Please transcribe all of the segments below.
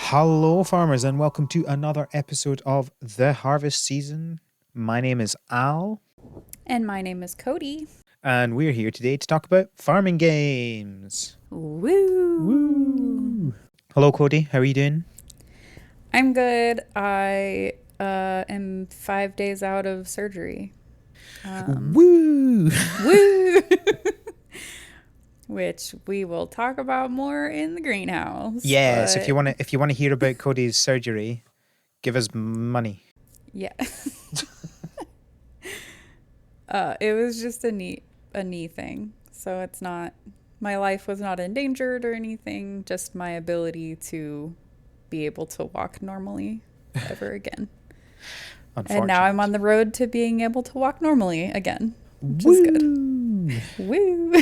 Hello, farmers, and welcome to another episode of The Harvest Season. My name is Al, And my name is Cody. and we're here today to talk about farming games. Woo! Woo! Hello, Cody. How are you doing? I'm good. I am 5 days out of surgery. Woo! Woo! Which we will talk about more in the greenhouse. Yes, but if you want to hear about Cody's surgery, give us money. yeah. It was just a knee thing. So it's not, my life was not endangered or anything, just my ability to be able to walk normally ever again. And now I'm on the road to being able to walk normally again, which is good. Woo!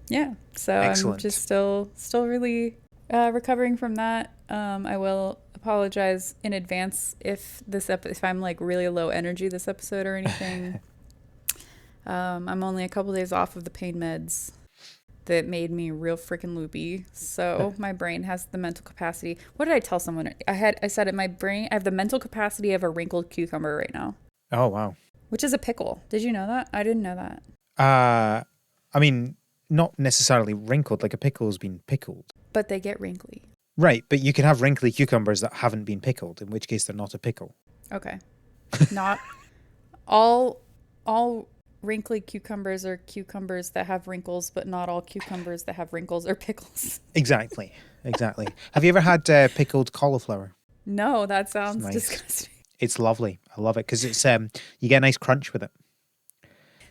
Yeah, so Excellent. I'm just still really recovering from that. I will apologize in advance if if I'm like really low energy this episode or anything. I'm only a couple days off of the pain meds that made me real freaking loopy. So my brain has the mental capacity. What did I tell someone? I said in my brain, I have the mental capacity of a wrinkled cucumber right now. Oh, wow. Which is a pickle. Did you know that? I didn't know that. I mean, not necessarily wrinkled, like a pickle's been pickled. But they get wrinkly. Right, but you can have wrinkly cucumbers that haven't been pickled, in which case they're not a pickle. Okay. Not all wrinkly cucumbers are cucumbers that have wrinkles, but not all cucumbers that have wrinkles are pickles. Exactly. Have you ever had pickled cauliflower? No, that sounds Nice. disgusting. It's lovely. I love it because it's you get a nice crunch with it.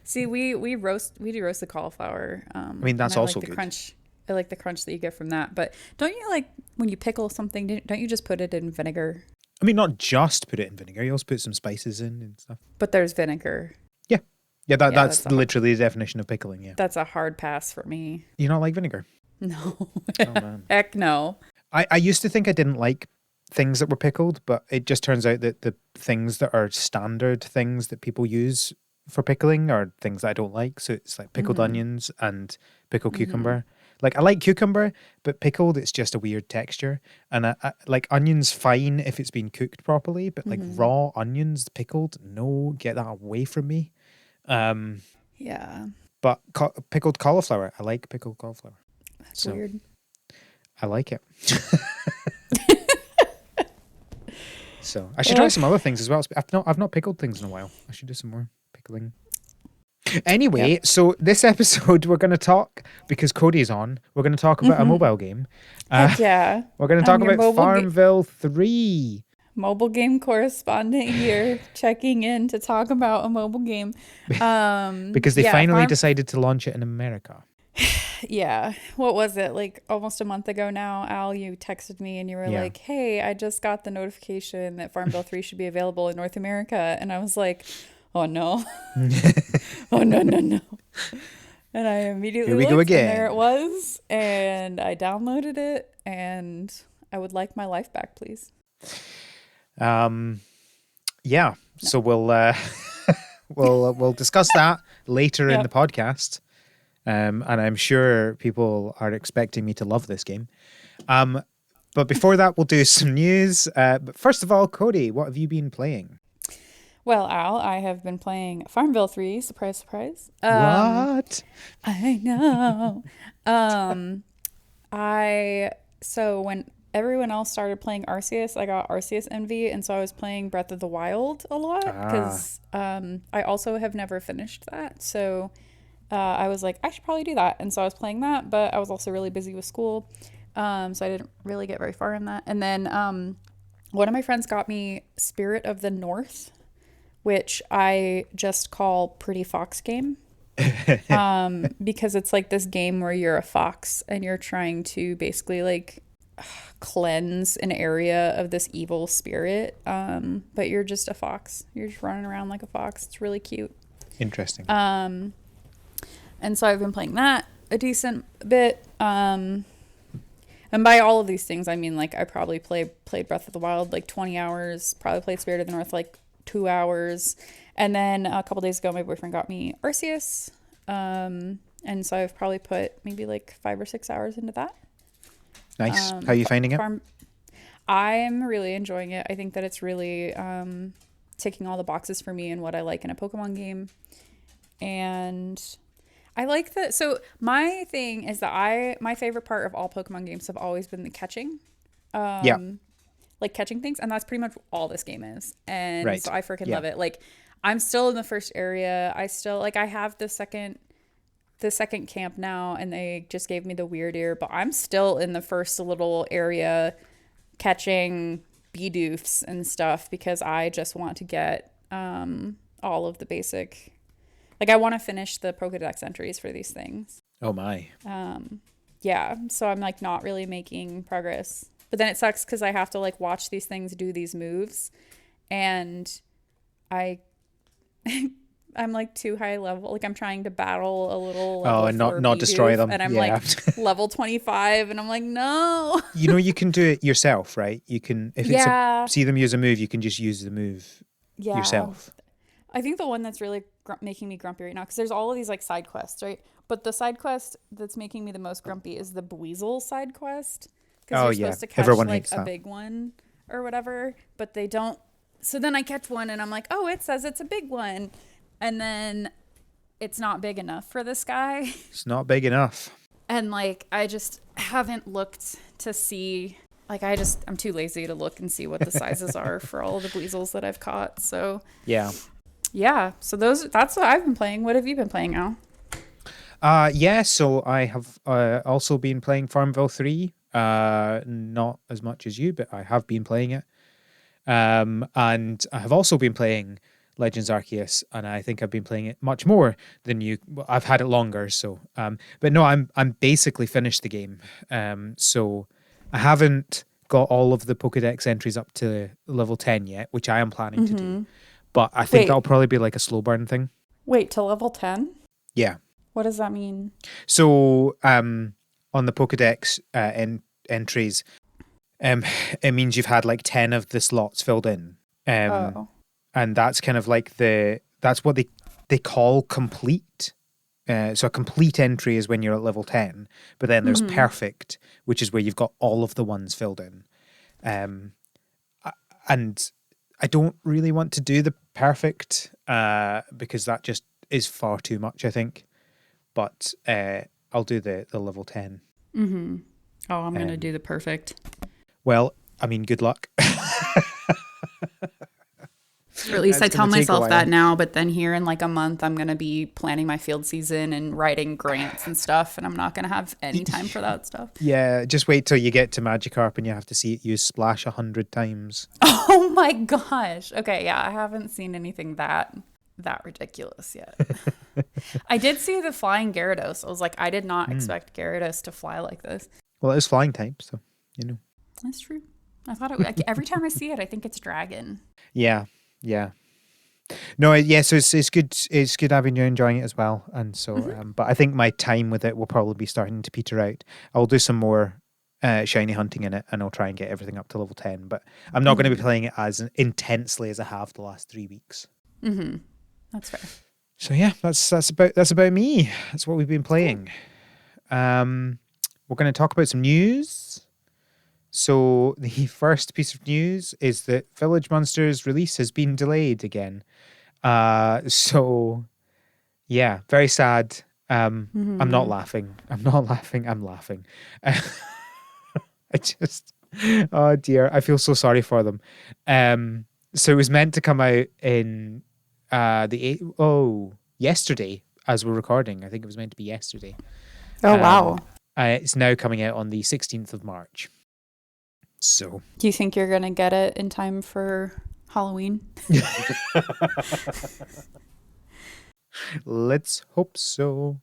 See, we do roast the cauliflower. I mean, that's and also the good. crunch. I like the crunch that you get from that. But don't you like when you pickle something? Don't you just put it in vinegar? I mean, not just put it in vinegar. You also put some spices in and stuff. But there's vinegar. Yeah, that's that's a- literally the definition of pickling. Yeah. That's a hard pass for me. You not like vinegar? No. Oh man. Heck no. I used to think I didn't like things that were pickled, but it just turns out that the things that are standard things that people use for pickling are things that I don't like. So it's like pickled onions and pickled cucumber. Like I like cucumber, but pickled, it's just a weird texture. And I like onions fine if it's been cooked properly, but like raw onions pickled, no, get that away from me. Yeah. But pickled cauliflower, I like pickled cauliflower. That's weird. I like it. So I should try some other things as well. I've not pickled things in a while. I should do some more pickling. Anyway, So this episode we're going to talk, because Cody's on, we're going to talk about a mobile game. Heck yeah. We're going to talk your about mobile Farmville 3. Mobile game correspondent here checking in to talk about a mobile game. Because they finally decided to launch it in America. Yeah. What was it? Like almost a month ago now, Al, you texted me and you were like, hey, I just got the notification that Farmville 3 should be available in North America. And I was like, oh no. Oh no. And I immediately Here we looked, go again. and there it was. And I downloaded it and I would like my life back, please. Yeah. So we'll we'll discuss that later in the podcast. And I'm sure people are expecting me to love this game. But before that, we'll do some news. But first of all, Cody, what have you been playing? Well, Al, I have been playing Farmville 3. Surprise, surprise. What? I know. So when everyone else started playing Arceus, I got Arceus envy, and so I was playing Breath of the Wild a lot because I also have never finished that. So I was like, I should probably do that, and so I was playing that, but I was also really busy with school, so I didn't really get very far in that. And then one of my friends got me Spirit of the North, which I just call Pretty Fox Game. Because it's like this game where you're a fox and you're trying to basically like cleanse an area of this evil spirit, but you're just a fox. You're just running around like a fox. It's really cute. Interesting. And so I've been playing that a decent bit. And by all of these things, I mean, like, I probably played Breath of the Wild like 20 hours, probably played Spirit of the North like 2 hours. And then a couple days ago, my boyfriend got me Arceus. And so I've probably put maybe like 5 or 6 hours into that. Nice. How are you finding it? Farm. I'm really enjoying it. I think that it's really ticking all the boxes for me and what I like in a Pokemon game. And I like that. So my thing is that my favorite part of all Pokemon games have always been the catching. Yeah. Like catching things, and that's pretty much all this game is. And Right. so I freaking Yeah. love it. Like I'm still in the first area. I still like I have the second camp now, and they just gave me the weird ear, but I'm still in the first little area catching Bidoofs and stuff because I just want to get all of the basic, like I want to finish the Pokedex entries for these things. Oh my. Yeah, so I'm like not really making progress. But then it sucks because I have to like watch these things do these moves, and I I'm like too high level. Like I'm trying to battle a little level and 4 not destroy Bidoof, them. and I'm Yeah. like level 25, and I'm like no. You can do it yourself, right? You can, if Yeah. see them use a move, you can just use the move Yeah. yourself. I think the one that's really making me grumpy right now, because there's all of these like side quests, right? But the side quest that's making me the most grumpy is the Buizel side quest. Because you're supposed to catch Everyone like hates a that. big one or whatever, but they don't. So then I catch one and I'm like, oh, it says it's a big one. And then it's not big enough for this guy. It's not big enough. And like, I just haven't looked to see, like, I'm too lazy to look and see what the sizes are for all of the Buizels that I've caught. So Yeah. yeah. So that's what I've been playing. What have you been playing now? So I have also been playing Farmville 3. Not as much as you, but I have been playing it. And I have also been playing Legends Arceus, and I think I've been playing it much more than you. Well, I've had it longer, so but no, I'm basically finished the game. So I haven't got all of the Pokedex entries up to level 10 yet, which I am planning to do. But I think that'll probably be like a slow burn thing. Wait, to level 10? Yeah. What does that mean? So on the Pokedex entries, it means you've had like 10 of the slots filled in. And that's kind of like that's what they call complete. So a complete entry is when you're at level 10, but then there's perfect, which is where you've got all of the ones filled in. And I don't really want to do the perfect because that just is far too much, I think. But I'll do the level 10. Mm-hmm. Oh, I'm going to do the perfect. Well, I mean, good luck. Or at least I tell myself that now, but then here in like a month, I'm going to be planning my field season and writing grants and stuff, and I'm not going to have any time for that stuff. Yeah, just wait till you get to Magikarp and you have to see it use Splash 100 times. Oh my gosh. Okay, yeah, I haven't seen anything that ridiculous yet. I did see the flying Gyarados. I was like, I did not expect Gyarados to fly like this. Well, it is flying type, so, you know. That's true. I thought like, every time I see it, I think it's dragon. Yeah. No, so it's good. It's good having you enjoying it as well. And so, but I think my time with it will probably be starting to peter out. I'll do some more shiny hunting in it, and I'll try and get everything up to level 10. But I'm not going to be playing it as intensely as I have the last 3 weeks. Mm-hmm. That's fair. So yeah, that's about me. That's what we've been playing. Cool. We're going to talk about some news. So the first piece of news is that Village Monsters release has been delayed again. So yeah, very sad. I'm not laughing. I'm laughing. I just, oh dear, I feel so sorry for them. So it was meant to come out in yesterday as we're recording. I think it was meant to be yesterday. Oh wow. It's now coming out on the 16th of March. So, do you think you're gonna get it in time for Halloween? Let's hope so.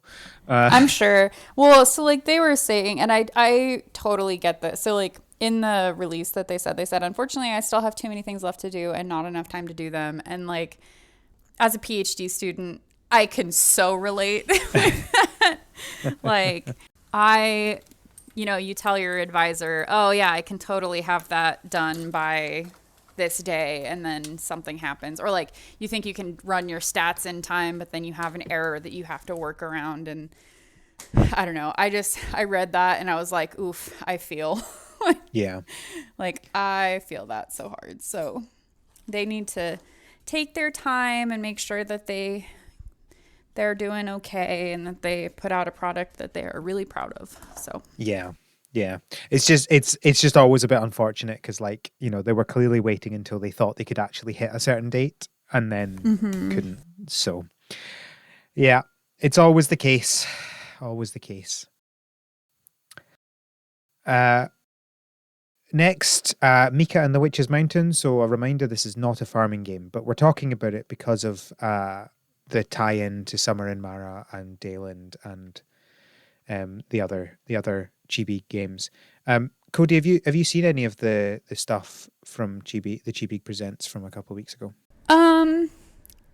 I'm sure. Well, so like they were saying, and I totally get this. So like in the release that they said, unfortunately, I still have too many things left to do and not enough time to do them. And like as a PhD student, I can so relate with that. Like you tell your advisor, oh yeah, I can totally have that done by this day, and then something happens. Or like you think you can run your stats in time, but then you have an error that you have to work around. And I don't know. I read that and I was like, oof, I feel Yeah. like I feel that so hard. So they need to take their time and make sure that they're doing okay and that they put out a product that they are really proud of. So Yeah. Yeah. It's just always a bit unfortunate because, like, they were clearly waiting until they thought they could actually hit a certain date and then couldn't. So yeah, it's always the case. Always the case. Next, Mika and the Witch's Mountain. So a reminder, this is not a farming game, but we're talking about it because of the tie-in to Summer in Mara and Dayland and the other Chibi games. Cody, have you seen any of the stuff from Chibi, the Chibi Presents from a couple of weeks ago?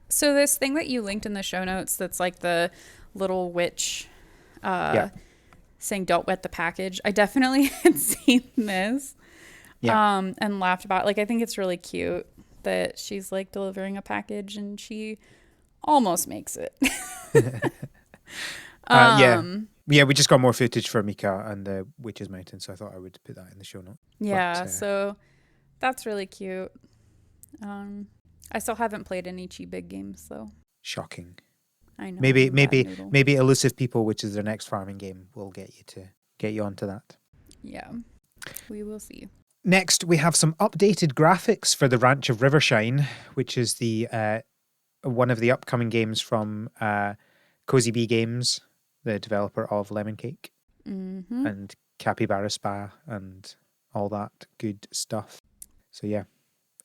So this thing that you linked in the show notes, that's like the little witch Yeah. saying "Don't wet the package." I definitely had seen this, Yeah. and laughed about it. Like, I think it's really cute that she's like delivering a package and she almost makes it. Yeah. Yeah, we just got more footage for Mika and the Witch's Mountain, so I thought I would put that in the show note. Yeah, But, so that's really cute. I still haven't played any Chi-Big games though. shocking. I know. Maybe I'm a bad maybe noodle. maybe Elusive People, which is their next farming game, will get you onto that. Yeah, we will see. Next, we have some updated graphics for the Ranch of Rivershine, which is the one of the upcoming games from Cozy Bee Games, the developer of Lemon Cake and Capybara Spa and all that good stuff. So yeah,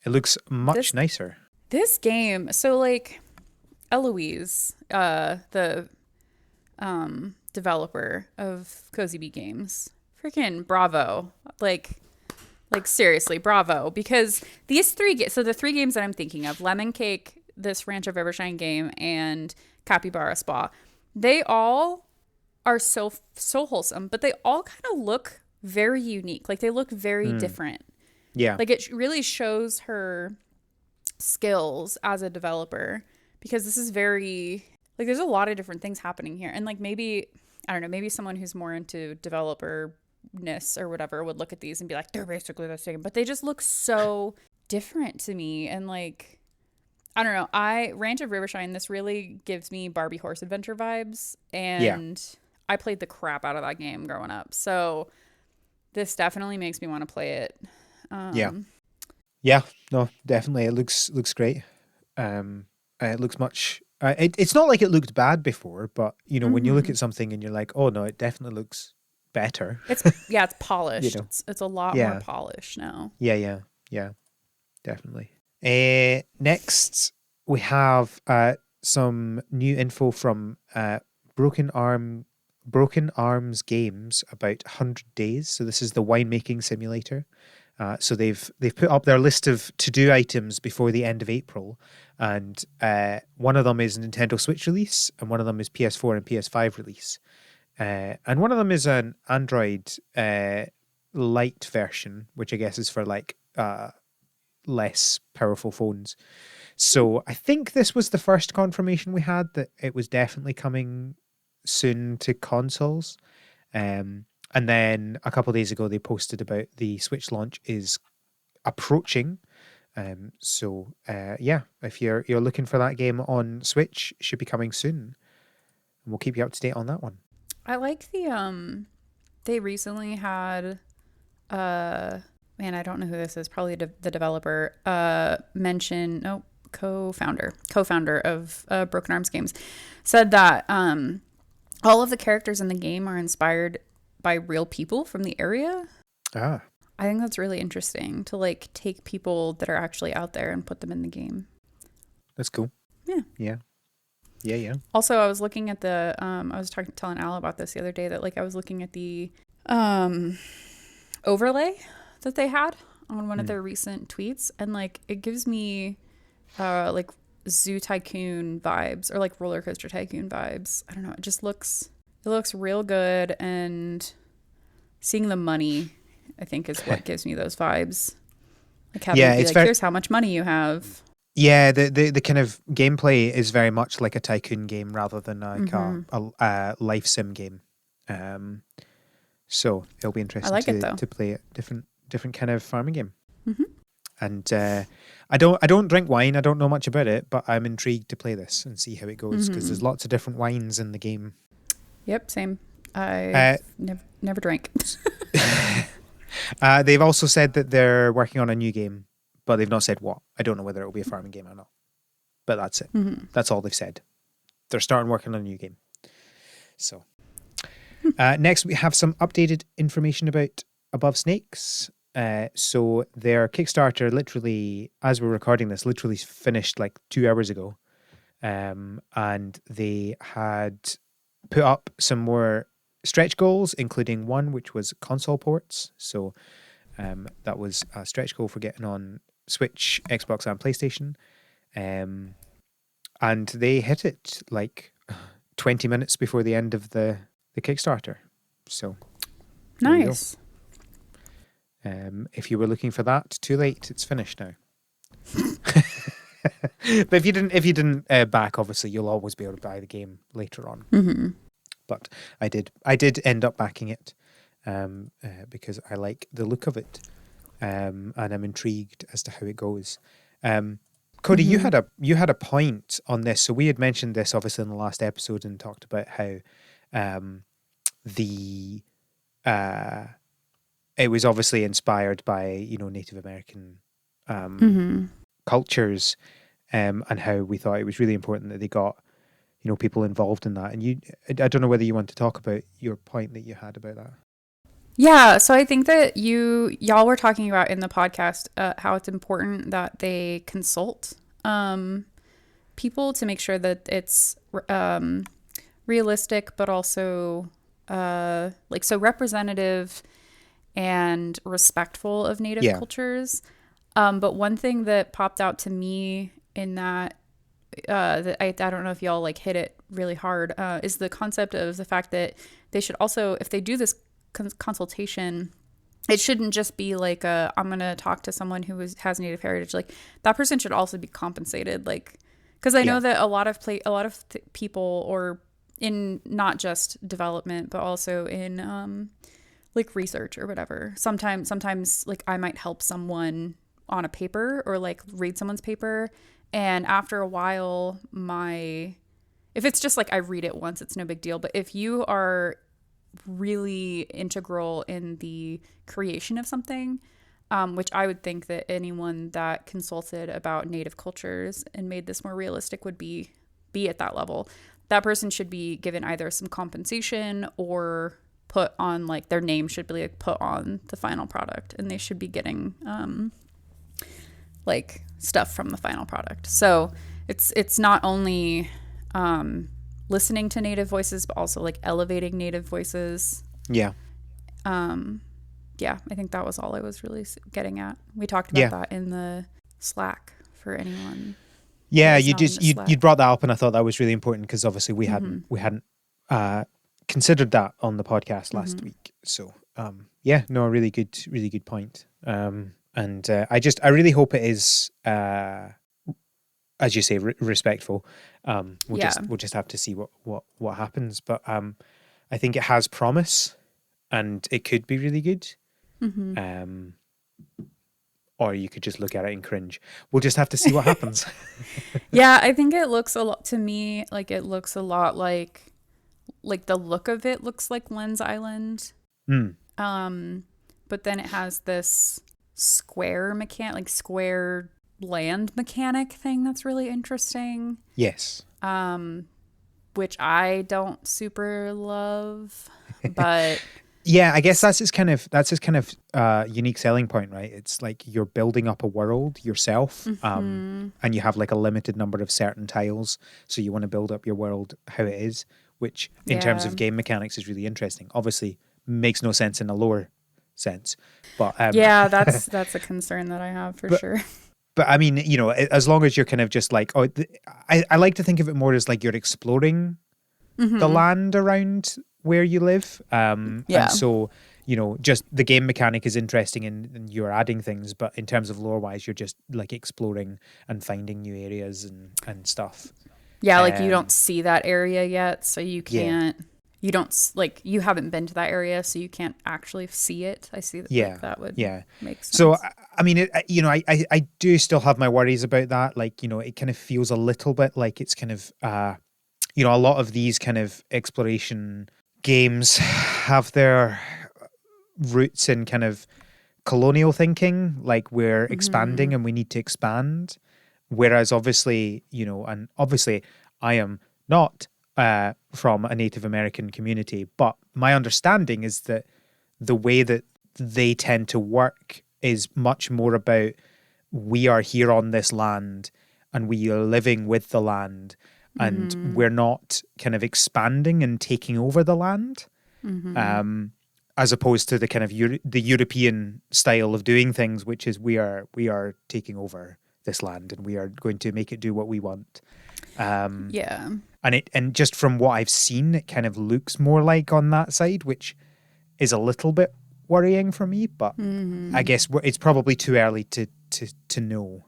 it looks much nicer. This game, so like Eloise, the developer of Cozy Bee Games, freaking bravo. Like seriously, bravo. Because these so the three games that I'm thinking of, Lemon Cake, this Ranch of Rivershine game, and Capybara Spa, they all are so wholesome, but they all kind of look very unique. Like, they look very different. Yeah. Like, it really shows her skills as a developer, because this is very, like, there's a lot of different things happening here. And like, maybe, I don't know, maybe someone who's more into developer-ness or whatever would look at these and be like, they're basically the same, but they just look so different to me. And like, I don't know, Ranch of Rivershine, this really gives me Barbie Horse Adventure vibes, and I played the crap out of that game growing up, so this definitely makes me want to play it. Yeah, no, definitely. It looks great. It looks much. It's not like it looked bad before, but when you look at something and you're like, oh no, it definitely looks better. It's polished. It's a lot more polished now. Yeah, definitely. Next, we have some new info from Broken Arms Games about 100 Days. So this is the winemaking simulator. So they've put up their list of to-do items before the end of April, and one of them is a Nintendo Switch release, and one of them is PS4 and PS5 release, and one of them is an Android Lite version, which I guess is for like less powerful phones. So I think this was the first confirmation we had that it was definitely coming soon to consoles. And then a couple of days ago, they posted about the Switch launch is approaching. So if you're looking for that game on Switch, it should be coming soon. And we'll keep you up to date on that one. I like the they recently had man, I don't know who this is, probably the developer, co-founder of Broken Arms Games, said that all of the characters in the game are inspired by real people from the area. I think that's really interesting, to like take people that are actually out there and put them in the game. That's cool. Yeah. Also, I was looking at the I was telling Al about this the other day, that like I was looking at the overlay that they had on one of their recent tweets, and like it gives me like Zoo Tycoon vibes, or like Roller Coaster Tycoon vibes. I don't know, it looks real good, and seeing the money, I think, is what gives me those vibes. Like having to be like, here's how much money you have. Yeah, the kind of gameplay is very much like a tycoon game rather than like a life sim game. So it'll be I interesting like it though. to play a different kind of farming game. Mm-hmm. And I don't drink wine. I don't know much about it, but I'm intrigued to play this and see how it goes because there's lots of different wines in the game. Yep, same. I never drank. They've also said that they're working on a new game, but they've not said what. I don't know whether it will be a farming game or not. But that's it. That's all they've said. They're starting working on a new game. So next we have some updated information about Above Snakes. So their Kickstarter literally, as we're recording this, literally finished like 2 hours ago. And they had put up some more stretch goals, including one which was console ports. So that was a stretch goal for getting on Switch, Xbox, and PlayStation. And they hit it like 20 minutes before the end of the Kickstarter. So Nice. If you were looking for that, too late. It's finished now. But if you didn't back, obviously you'll always be able to buy the game later on. Mm-hmm. But I did end up backing it because I like the look of it, and I'm intrigued as to how it goes. Codey, you had a point on this. So we had mentioned this obviously in the last episode and talked about how it was obviously inspired by Native American cultures, and how we thought it was really important that they got people involved in that. And I don't know whether you want to talk about your point that you had about that. Yeah, so I think that y'all were talking about in the podcast how it's important that they consult people to make sure that it's realistic, but also so representative and respectful of Native cultures. But one thing that popped out to me in that I don't know if y'all like hit it really hard is the concept of the fact that they should also, if they do this consultation, it shouldn't just be like I'm gonna talk to someone who has Native heritage. Like that person should also be compensated. Like, because I know that a lot of people, or in not just development, but also in like research or whatever. Sometimes like I might help someone on a paper or like read someone's paper, and after a while, if it's just like I read it once, it's no big deal. But if you are really integral in the creation of something, which I would think that anyone that consulted about Native cultures and made this more realistic would be at that level. That person should be given either some compensation or put on, like, their name should be like put on the final product, and they should be getting like stuff from the final product. So it's not only listening to Native voices, but also like elevating Native voices. Yeah. I think that was all I was really getting at. We talked about that in the Slack for anyone. Yeah, you brought that up, and I thought that was really important because obviously we hadn't considered that on the podcast last week. So a really good point. And I really hope it is, as you say, respectful. We'll just have to see what happens. But I think it has promise, and it could be really good. Or you could just look at it and cringe. We'll just have to see what happens. Yeah, I think it looks a lot to me like it looks a lot like the look of it looks like Lens Island. But then it has this square land mechanic thing that's really interesting. Yes. Which I don't super love, but yeah, I guess that's his kind of unique selling point, right? It's like you're building up a world yourself, and you have like a limited number of certain tiles, so you want to build up your world how it is, which in terms of game mechanics is really interesting. Obviously, makes no sense in a lore sense, but that's a concern that I have for sure. But I mean, as long as you're kind of just like, I like to think of it more as like you're exploring the land around where you live. And so, just the game mechanic is interesting and you're adding things, but in terms of lore wise, you're just like exploring and finding new areas and stuff. Yeah, like you don't see that area yet, so you can't you don't like, you haven't been to that area, so you can't actually see it. I see that. Yeah, like, that would make sense. So I mean, I do still have my worries about that. Like, it kind of feels a little bit like it's kind of a lot of these kind of exploration games have their roots in kind of colonial thinking, like we're expanding and we need to expand. Whereas obviously, and obviously I am not from a Native American community, but my understanding is that the way that they tend to work is much more about we are here on this land and we are living with the land, and we're not kind of expanding and taking over the land. As opposed to the kind of the European style of doing things, which is we are taking over this land and we are going to make it do what we want. And just from what I've seen, it kind of looks more like on that side, which is a little bit worrying for me. But I guess it's probably too early to know.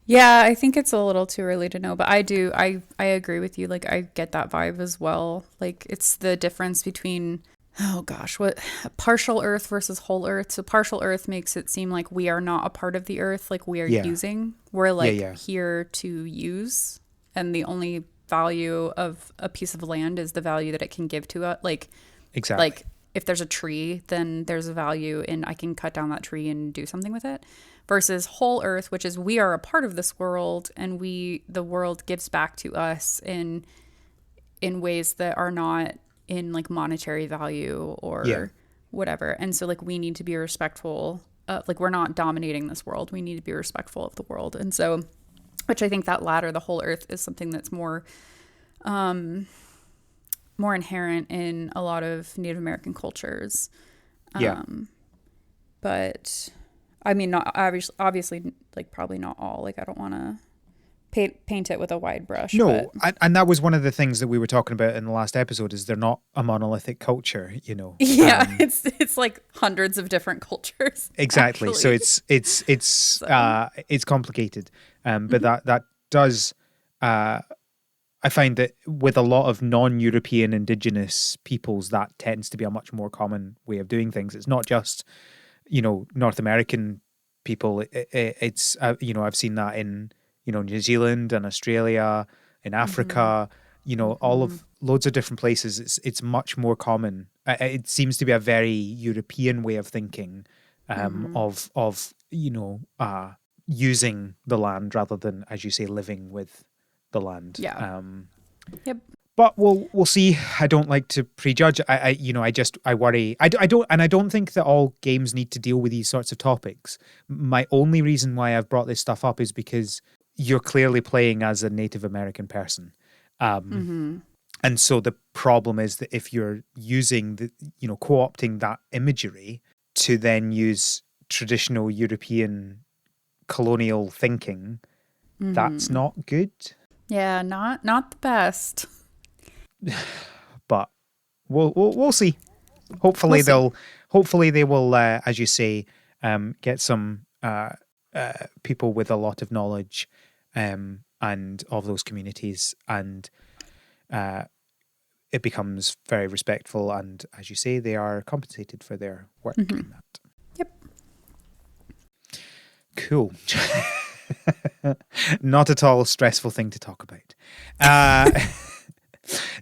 Yeah, I think it's a little too early to know, but I agree with you. Like, I get that vibe as well. Like, it's the difference between, oh gosh, what partial Earth versus whole Earth. So partial Earth makes it seem like we are not a part of the Earth, like we are using. We're like here to use, and the only value of a piece of land is the value that it can give to us. Like, exactly. Like, if there's a tree, then there's a value in I can cut down that tree and do something with it. Versus whole Earth, which is we are a part of this world, and the world gives back to us in ways that are not in like monetary value or whatever. And so like we need to be respectful. Like, we're not dominating this world. We need to be respectful of the world. And so, which I think that latter, the whole Earth, is something that's more inherent in a lot of Native American cultures. But I mean, not obviously, like probably not all. Like, I don't want to paint it with a wide brush. No, and that was one of the things that we were talking about in the last episode, is they're not a monolithic culture, Yeah, it's like hundreds of different cultures. Exactly. Actually. So it's complicated. But that does I find that with a lot of non-European indigenous peoples, that tends to be a much more common way of doing things. It's not just, North American people. It's I've seen that in, New Zealand and Australia, in Africa, all of loads of different places. It's much more common. It seems to be a very European way of thinking, of using the land rather than, as you say, living with the land. Yep. But we'll see. I don't like to prejudge. I worry. I don't think that all games need to deal with these sorts of topics. My only reason why I've brought this stuff up is because you're clearly playing as a Native American person. And so the problem is that if you're using co-opting that imagery to then use traditional European colonial thinking, that's not good. Yeah, not the best. But we'll see. Hopefully they will, as you say, get some people with a lot of knowledge and of those communities, and it becomes very respectful, and as you say, they are compensated for their work in that. Yep. Cool. Not at all a stressful thing to talk about.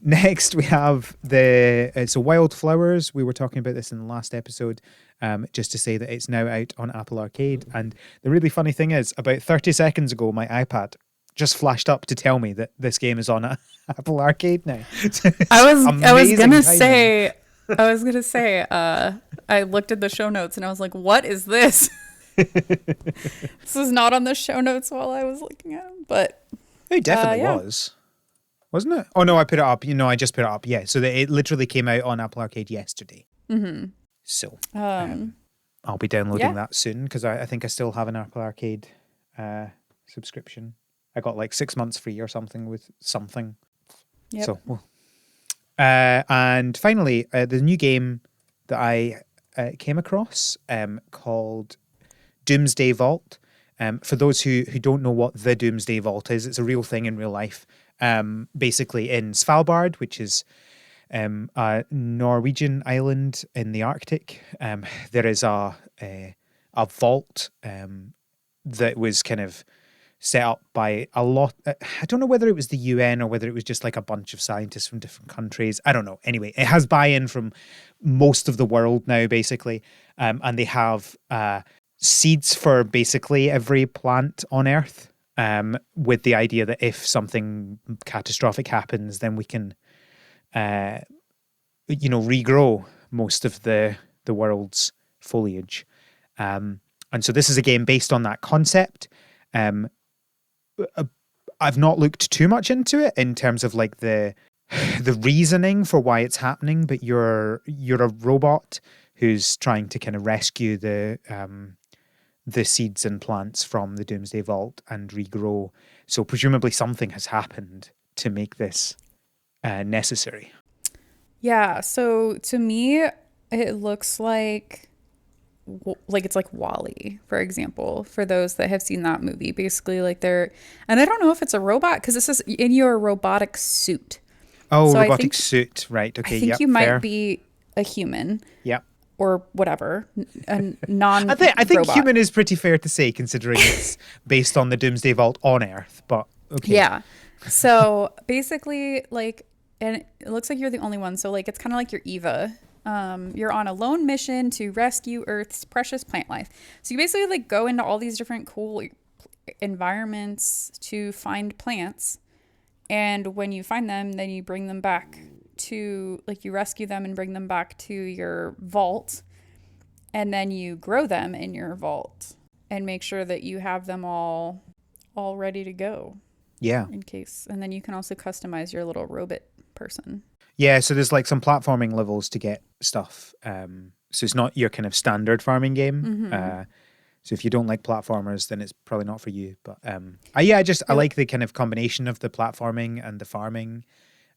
Next, we have so Wildflowers. We were talking about this in the last episode, just to say that it's now out on Apple Arcade. And the really funny thing is, about 30 seconds ago, my iPad just flashed up to tell me that this game is on Apple Arcade now. I was gonna say, I looked at the show notes and I was like, what is this? This was not on the show notes while I was looking at them, but it definitely was, wasn't it? Oh no, I put it up. I just put it up. Yeah, so it literally came out on Apple Arcade yesterday. So I'll be downloading that soon, because I think I still have an Apple Arcade subscription. I got like 6 months free or something with something. Yep. So, and finally, the new game that I came across called Doomsday Vault. For those who don't know what the Doomsday Vault is, it's a real thing in real life. Basically in Svalbard, which is a Norwegian island in the Arctic. There is a vault that was kind of set up by a lot. I don't know whether it was the UN or whether it was just like a bunch of scientists from different countries. I don't know. Anyway, it has buy-in from most of the world now, basically. And they have seeds for basically every plant on Earth, with the idea that if something catastrophic happens, then we can, regrow most of the world's foliage. And so this is a game based on that concept. I've not looked too much into it in terms of like the reasoning for why it's happening, but you're a robot who's trying to kind of rescue the seeds and plants from the Doomsday Vault and regrow. So presumably something has happened to make this necessary. Yeah. So to me, it looks like it's like WALL-E, for example, for those that have seen that movie. Basically, like and I don't know if it's a robot because this is in your robotic suit. Oh, so robotic suit, right? Okay, I think you might be a human. Yeah. Or whatever, a non. I think human is pretty fair to say, considering it's based on the Doomsday Vault on Earth. But okay. Yeah. So basically, like, and it looks like you're the only one. So like, it's kind of like your Eva. You're on a lone mission to rescue Earth's precious plant life. So you basically like go into all these different cool environments to find plants, and when you find them, then you bring them back to, like, you rescue them and bring them back to your vault, and then you grow them in your vault and make sure that you have them all ready to go. Yeah. In case, and then you can also customize your little robot person. Yeah, so there's like some platforming levels to get stuff. So it's not your kind of standard farming game. Mm-hmm. So if you don't like platformers, then it's probably not for you. But I like the kind of combination of the platforming and the farming.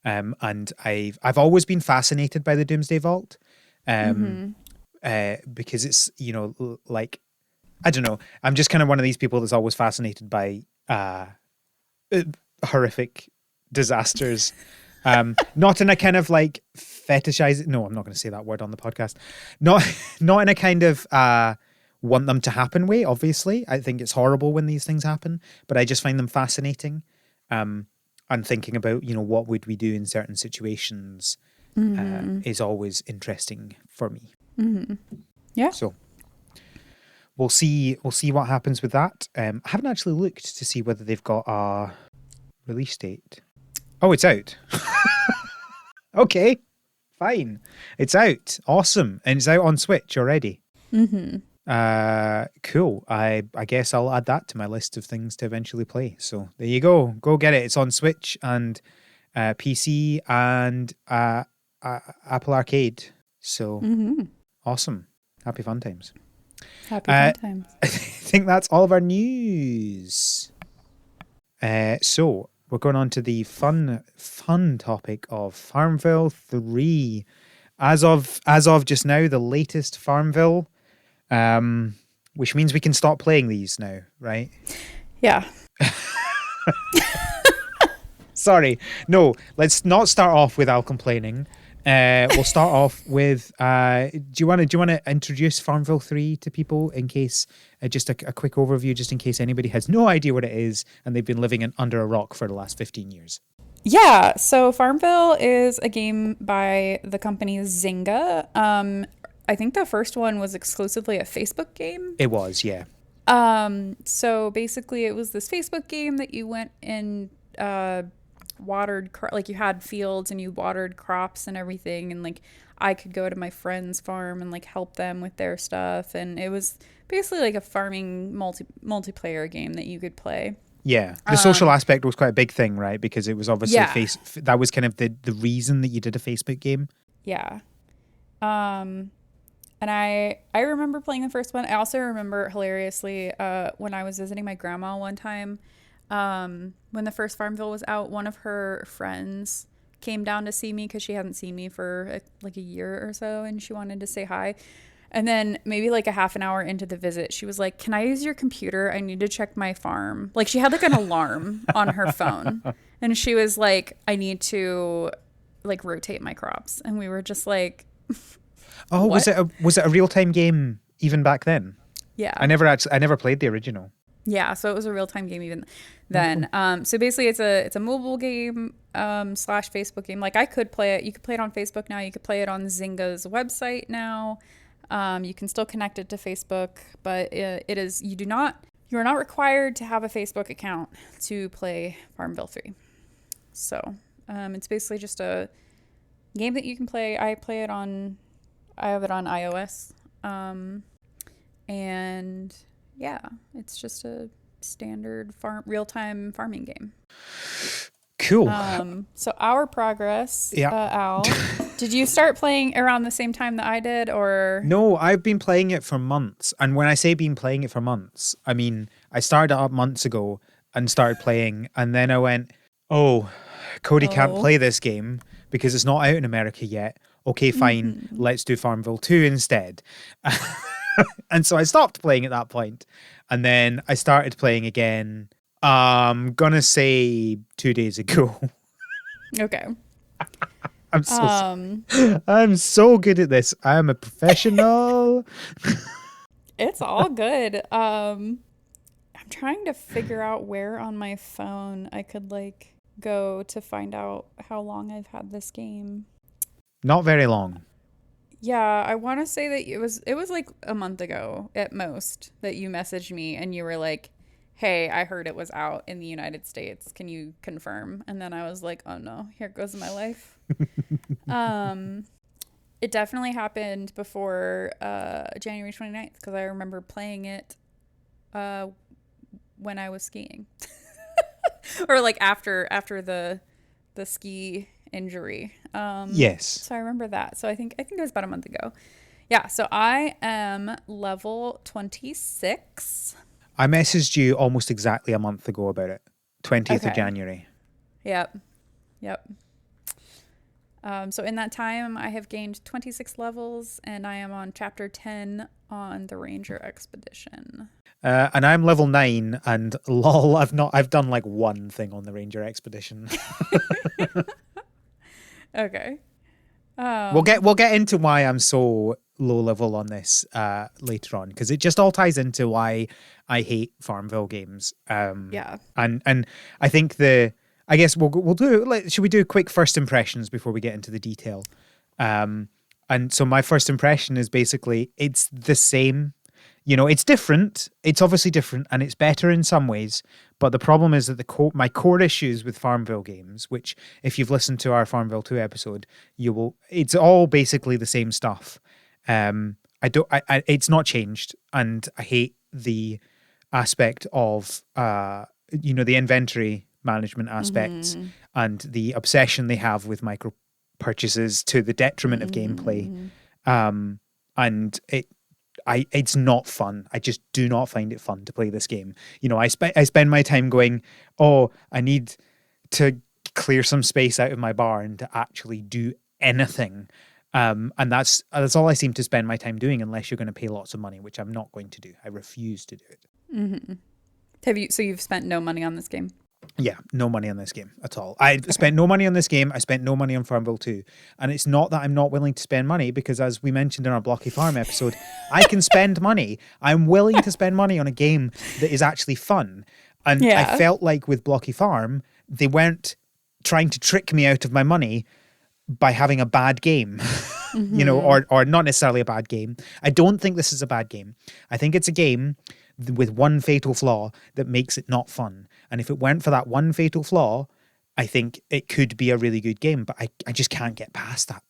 And I've always been fascinated by the Doomsday Vault, because it's, like, I don't know, I'm just kind of one of these people that's always fascinated by horrific disasters. Not in a kind of like fetishize. No, I'm not going to say that word on the podcast. Not in a kind of want them to happen way. Obviously, I think it's horrible when these things happen, but I just find them fascinating. And thinking about, what would we do in certain situations is always interesting for me. Mm-hmm. Yeah. So we'll see what happens with that. I haven't actually looked to see whether they've got a release date. Oh, it's out. Okay, fine. It's out. Awesome. And it's out on Switch already. Mm-hmm. Cool. I guess I'll add that to my list of things to eventually play. So there you go. Go get it. It's on Switch and PC and Apple Arcade. So awesome. Happy fun times. Happy fun times. I think that's all of our news. So we're going on to the fun topic of Farmville 3. As of just now, the latest Farmville. Which means we can stop playing these now, right? Yeah. Sorry. No, let's not start off with Al complaining. We'll start off with, do you want to introduce Farmville 3 to people in case, just a quick overview, just in case anybody has no idea what it is and they've been living under a rock for the last 15 years. Yeah. So Farmville is a game by the company Zynga. I think the first one was exclusively a Facebook game. It was, yeah. So basically it was this Facebook game that you went and watered, like you had fields and you watered crops and everything, and like I could go to my friend's farm and like help them with their stuff, and it was basically like a farming multiplayer game that you could play. Yeah, the social aspect was quite a big thing, right? Because it was obviously that was kind of the reason that you did a Facebook game. Yeah. And I remember playing the first one. I also remember hilariously when I was visiting my grandma one time, when the first Farmville was out, one of her friends came down to see me because she hadn't seen me for like a year or so, and she wanted to say hi. And then maybe like a half an hour into the visit, she was like, "Can I use your computer? I need to check my farm." Like she had like an alarm on her phone, and she was like, "I need to like rotate my crops, and we were just like, Oh, what? was it a real-time game even back then? Yeah. I never played the original. Yeah, so it was a real time game even Oh, cool. then. So basically, it's a mobile game slash Facebook game. Like I could play it. You could play it on Facebook now. You could play it on Zynga's website now. You can still connect it to Facebook, but it is you are not required to have a Facebook account to play Farmville 3. So it's basically just a game that you can play. I have it on iOS, and yeah, it's just a standard real-time farming game. Cool. So our progress, Yeah. Al, did you start playing around the same time that I did, or? No, I've been playing it for months. And when I say been playing it for months, I mean, I started up months ago and started playing. And then I went, oh, Cody can't play this game because it's not out in America yet. Okay, fine. Let's do Farmville 2 instead. And so I stopped playing at that point. And then I started playing again, gonna say 2 days ago. Okay. I'm so good at this. I'm a professional. It's all good. I'm trying to figure out where on my phone I could like go to find out how long I've had this game. Not very long. Yeah, I want to say that it was like a month ago at most that you messaged me and you were like, "Hey, I heard it was out in the United States. Can you confirm?" And then I was like, "Oh no, here goes my life." It definitely happened before January 29th because I remember playing it when I was skiing. Or like after the ski injury. Yes. So I remember that. So I think it was about a month ago. Yeah, so I am level 26. I messaged you almost exactly a month ago about it. 20th of January. Yep. So in that time, I have gained 26 levels, and I am on chapter 10 on the Ranger Expedition. And I'm level 9, and lol, I've done like one thing on the Ranger Expedition. Okay. We'll get into why I'm so low level on this later on, because it just all ties into why I hate Farmville games. Yeah. And I think I guess we'll do. Should we do quick first impressions before we get into the detail? And so my first impression is basically it's the same. You know, it's different. It's obviously different, and it's better in some ways. But the problem is that my core issues with Farmville games, which if you've listened to our Farmville 2 episode, it's all basically the same stuff. It's not changed, and I hate the aspect of the inventory management aspects and the obsession they have with micro purchases to the detriment of gameplay. And it's not fun. I just do not find it fun to play this game. You know, I spend my time going, oh, I need to clear some space out of my barn to actually do anything. And that's all I seem to spend my time doing, unless you're going to pay lots of money, which I'm not going to do. I refuse to do it. So you've spent no money on this game? Yeah, no money on this game at all. I spent no money on this game. I spent no money on Farmville 2. And it's not that I'm not willing to spend money, because as we mentioned in our Blocky Farm episode, I can spend money. I'm willing to spend money on a game that is actually fun. And I felt like with Blocky Farm, they weren't trying to trick me out of my money by having a bad game, or not necessarily a bad game. I don't think this is a bad game. I think it's a game with one fatal flaw that makes it not fun. And if it weren't for that one fatal flaw, I think it could be a really good game. But I just can't get past that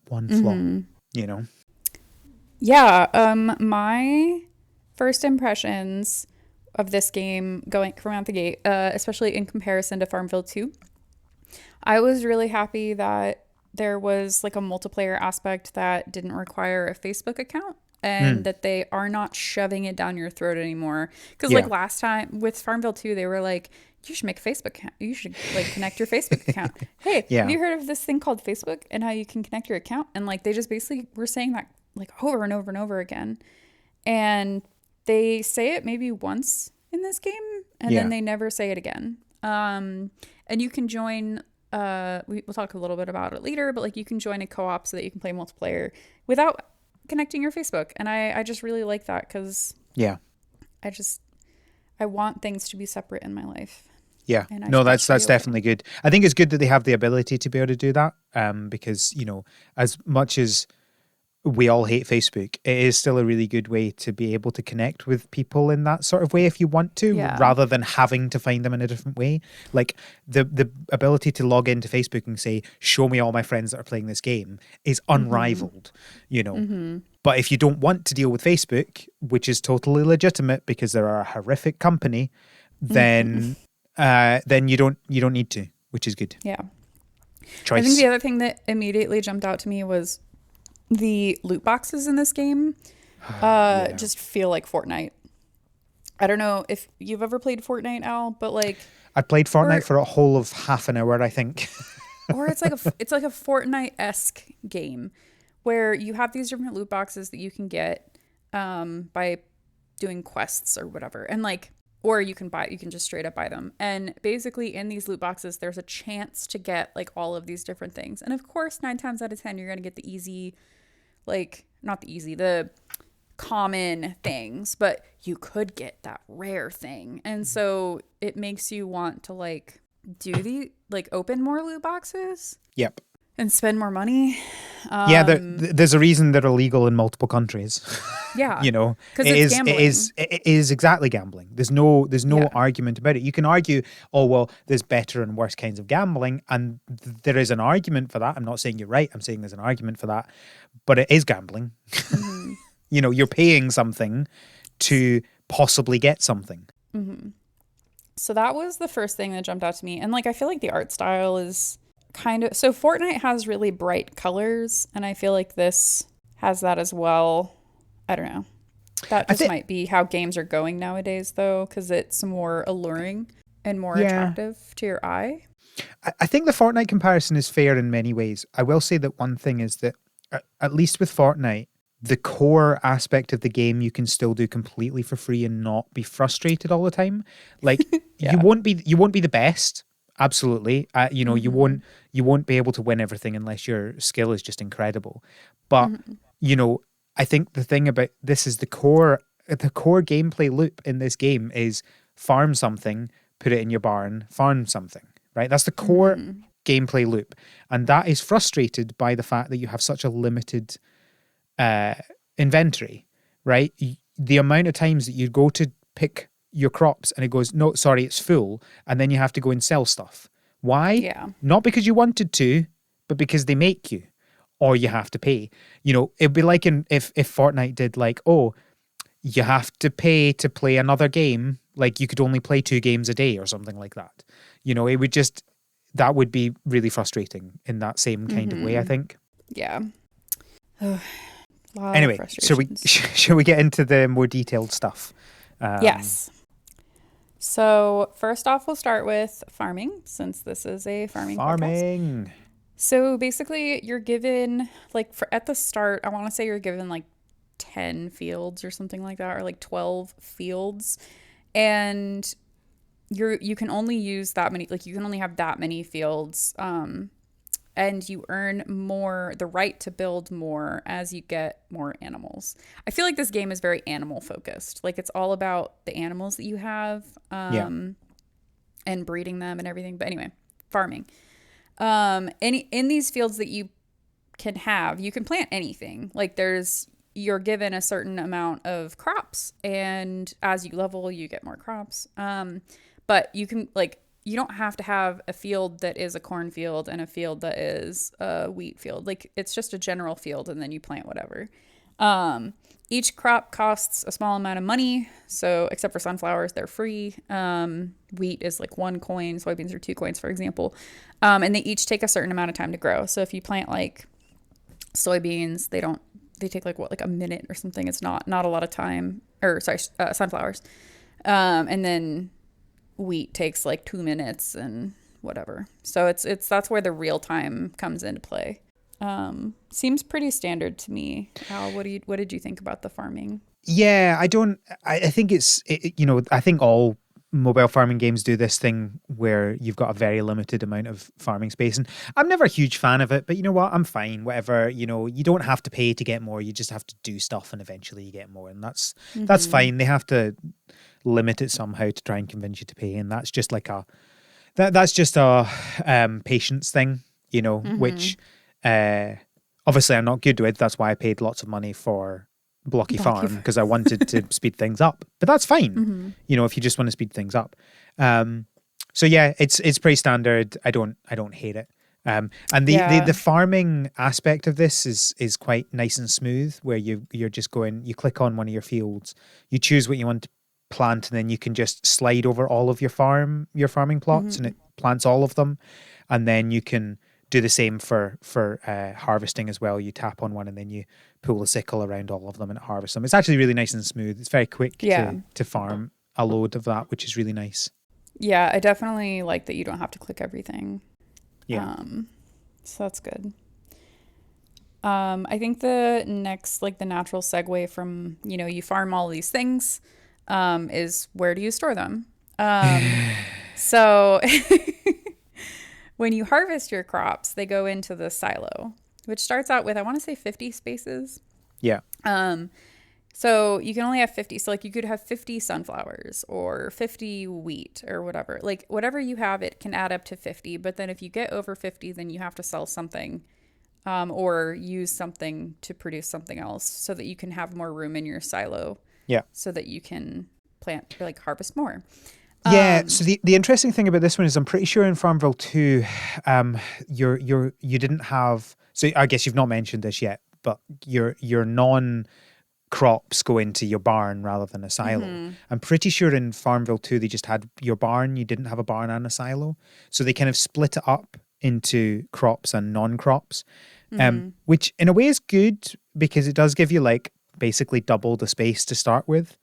one flaw, you know? Yeah. My first impressions of this game going from out the gate, especially in comparison to Farmville 2, I was really happy that there was like a multiplayer aspect that didn't require a Facebook account. And that they are not shoving it down your throat anymore. Because like last time with Farmville 2, they were like, you should make a Facebook account. You should like connect your Facebook account. Hey, have you heard of this thing called Facebook and how you can connect your account? And like they just basically were saying that like over and over and over again. And they say it maybe once in this game, and then they never say it again. And you can join we'll talk a little bit about it later, but like you can join a co-op so that you can play multiplayer without connecting your Facebook. And I just really like that because Yeah. I want things to be separate in my life. Yeah, And no, that's okay. definitely good. I think it's good that they have the ability to be able to do that, because, you know, as much as we all hate Facebook, it is still a really good way to be able to connect with people in that sort of way if you want to, Yeah. rather than having to find them in a different way. Like the ability to log into Facebook and say, show me all my friends that are playing this game is unrivaled, you know. But if you don't want to deal with Facebook, which is totally legitimate because they're a horrific company, then you don't need to, which is good. Yeah. Choice. I think the other thing that immediately jumped out to me was the loot boxes in this game just feel like Fortnite. I don't know if you've ever played Fortnite, Al, but like I played Fortnite for a whole of half an hour, I think. or it's like a Fortnite-esque game where you have these different loot boxes that you can get by doing quests or whatever, and like, or you can just straight up buy them. And basically in these loot boxes, there's a chance to get like all of these different things. And of course, 9 times out of 10, you're going to get the easy, like not the easy, the common things, but you could get that rare thing. And so it makes you want to like open more loot boxes. Yep. And spend more money. Yeah, there's a reason they're illegal in multiple countries. Yeah, you know, because it's gambling. It is exactly gambling. There's no argument about it. You can argue, oh well, there's better and worse kinds of gambling, and there is an argument for that. I'm not saying you're right. I'm saying there's an argument for that, but it is gambling. You know, you're paying something to possibly get something. So that was the first thing that jumped out to me, and like I feel like the art style is kind of, so Fortnite has really bright colors, and I feel like this has that as well. I don't know. That just might be how games are going nowadays, though, because it's more alluring and more attractive to your eye. I think the Fortnite comparison is fair in many ways. I will say that one thing is that, at least with Fortnite, the core aspect of the game you can still do completely for free and not be frustrated all the time. Like you won't be the best. Absolutely. You know, you won't be able to win everything unless your skill is just incredible. But, you know, I think the thing about this is the core gameplay loop in this game is farm something, put it in your barn, farm something, right? That's the core gameplay loop. And that is frustrated by the fact that you have such a limited inventory, right? The amount of times that you go to pick your crops and it goes, no, sorry, it's full. And then you have to go and sell stuff. Why? Yeah. Not because you wanted to, but because they make you, or you have to pay. You know, it'd be like if Fortnite did like, oh, you have to pay to play another game. Like you could only play 2 games a day or something like that. You know, that would be really frustrating in that same kind of way, I think. Yeah. Anyway, shall we get into the more detailed stuff? Yes. So first off, we'll start with farming, since this is a farming podcast. So basically, you're given at the start, I want to say you're given like 10 fields or something like that, or like 12 fields, and you can only use that many. Like you can only have that many fields. And you earn the right to build more as you get more animals. I feel like this game is very animal focused. Like it's all about the animals that you have and breeding them and everything. But anyway, farming. In these fields that you can have, you can plant anything. Like you're given a certain amount of crops, and as you level, you get more crops. But you can you don't have to have a field that is a cornfield and a field that is a wheat field. Like it's just a general field, and then you plant whatever. Each crop costs a small amount of money. So except for sunflowers, they're free. Wheat is like 1 coin. Soybeans are 2 coins, for example. And they each take a certain amount of time to grow. So if you plant like soybeans, they take like a minute or something. It's not a lot of time, or sorry, sunflowers. And then wheat takes like 2 minutes and whatever. So that's where the real time comes into play. Seems pretty standard to me. Al, what did you think about the farming? Yeah, I think I think all mobile farming games do this thing where you've got a very limited amount of farming space. And I'm never a huge fan of it, but you know what? I'm fine. Whatever, you don't have to pay to get more. You just have to do stuff and eventually you get more. And that's fine. They have to limit it somehow to try and convince you to pay. And that's just like that's just a patience thing, which obviously I'm not good with. That's why I paid lots of money for Blocky Farm, because I wanted to speed things up, but that's fine. If you just want to speed things up. So yeah, it's pretty standard. I don't hate it. And the farming aspect of this is quite nice and smooth, where you're just going, you click on one of your fields, you choose what you want to plant, and then you can just slide over all of your farming plots, and it plants all of them. And then you can do the same for harvesting as well. You tap on one and then you pull the sickle around all of them and it harvests them. It's actually really nice and smooth. It's very quick to farm a load of that, which is really nice. Yeah, I definitely like that you don't have to click everything. Yeah. So that's good. I think the next, the natural segue from, you farm all these things, is where do you store them? So when you harvest your crops, they go into the silo, which starts out with, I want to say 50 spaces. Yeah. So you can only have 50. So you could have 50 sunflowers or 50 wheat or whatever. Whatever you have, it can add up to 50. But then if you get over 50, then you have to sell something, or use something to produce something else so that you can have more room in your silo. Yeah. So that you can plant, harvest more. Yeah, so the interesting thing about this one is I'm pretty sure in Farmville 2, you didn't have, so I guess you've not mentioned this yet, but your non-crops go into your barn rather than a silo. I'm pretty sure in Farmville 2 they just had your barn, you didn't have a barn and a silo. So they kind of split it up into crops and non-crops, which in a way is good because it does give you basically double the space to start with.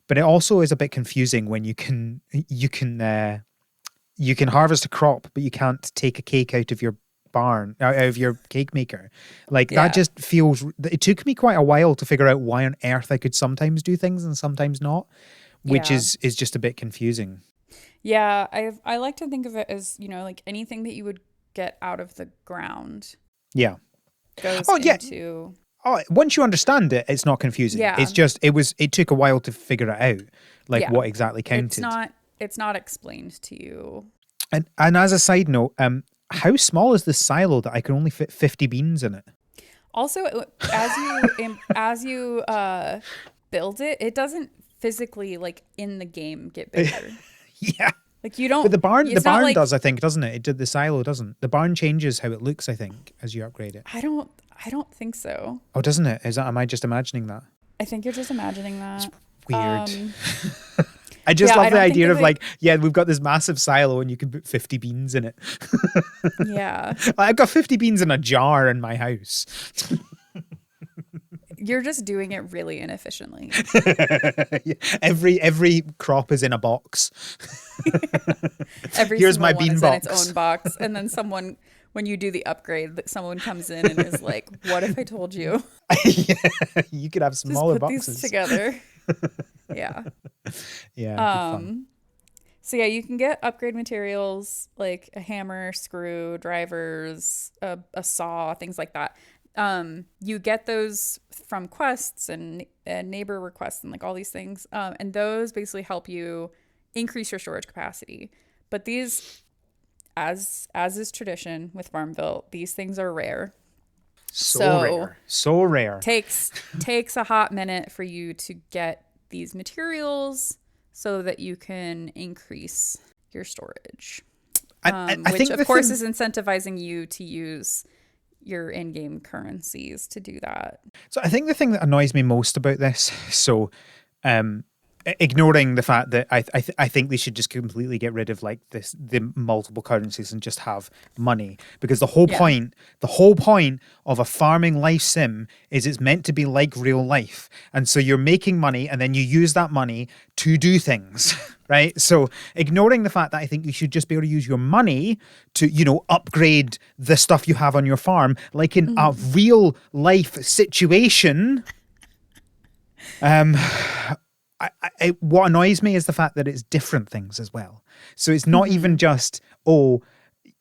But it also is a bit confusing when you can harvest a crop, but you can't take a cake out of your barn, out of your cake maker. That just feels, it took me quite a while to figure out why on earth I could sometimes do things and sometimes not, which is just a bit confusing. Yeah, I like to think of it as, anything that you would get out of the ground. Yeah. Goes into... Oh, once you understand it, it's not confusing. Yeah. It's just, it took a while to figure it out, what exactly counted. It's not explained to you. And as a side note, how small is the silo that I can only fit 50 beans in it? Also, as you build it, it doesn't physically, in the game, get bigger. Yeah. You don't... But the barn does, I think, doesn't it? The silo doesn't. The barn changes how it looks, I think, as you upgrade it. I don't think so. Oh, doesn't it? Am I just imagining that? I think you're just imagining that. It's weird. I just love the idea of we've got this massive silo and you can put 50 beans in it. Yeah. I've got 50 beans in a jar in my house. You're just doing it really inefficiently. Every crop is in a box. Here's my bean box. In its own box, and then when you do the upgrade, someone comes in and is like, "What if I told you?" Yeah, you could have smaller boxes. These together. Yeah. Yeah. So yeah, you can get upgrade materials like a hammer, screw, drivers, a saw, things like that. You get those from quests and neighbor requests and all these things. And those basically help you increase your storage capacity. But these, as is tradition with Farmville, these things are rare. So rare. Takes a hot minute for you to get these materials so that you can increase your storage. Which of course is incentivizing you to use your in-game currencies to do that. So I think the thing that annoys me most about this, ignoring the fact that I think they should just completely get rid of the multiple currencies and just have money, because the whole point of a farming life sim is it's meant to be like real life, and so you're making money and then you use that money to do things. Right? So ignoring the fact that I think you should just be able to use your money to, upgrade the stuff you have on your farm, like in a real life situation. I what annoys me is the fact that it's different things as well. So it's not even just, oh,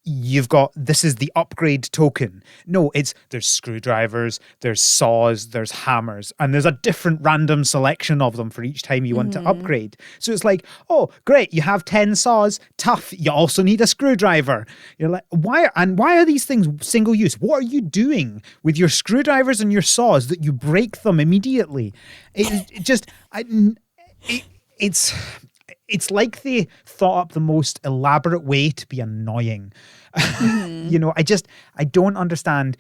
you've got, this is the upgrade token. No, there's screwdrivers, there's saws, there's hammers, and there's a different random selection of them for each time you want to upgrade. So it's like, oh, great, you have 10 saws, tough, you also need a screwdriver. You're like, why are these things single use? What are you doing with your screwdrivers and your saws that you break them immediately? It's like they thought up the most elaborate way to be annoying. You know, I don't understand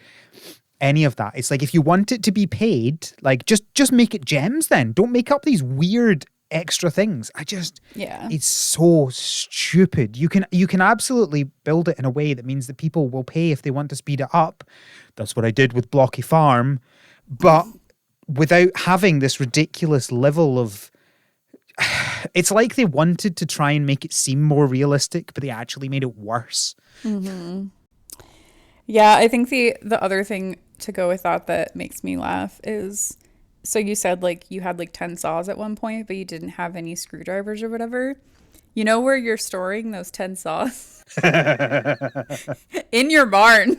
any of that. It's like, if you want it to be paid, like just make it gems then. Don't make up these weird extra things. It's so stupid. You can absolutely build it in a way that means that people will pay if they want to speed it up. That's what I did with Blocky Farm, but without having this ridiculous level of, it's like they wanted to try and make it seem more realistic, but they actually made it worse. Yeah, I think the other thing to go with that makes me laugh is, so you said like you had like 10 saws at one point, but you didn't have any screwdrivers or whatever. You know where you're storing those 10 saws? In your barn.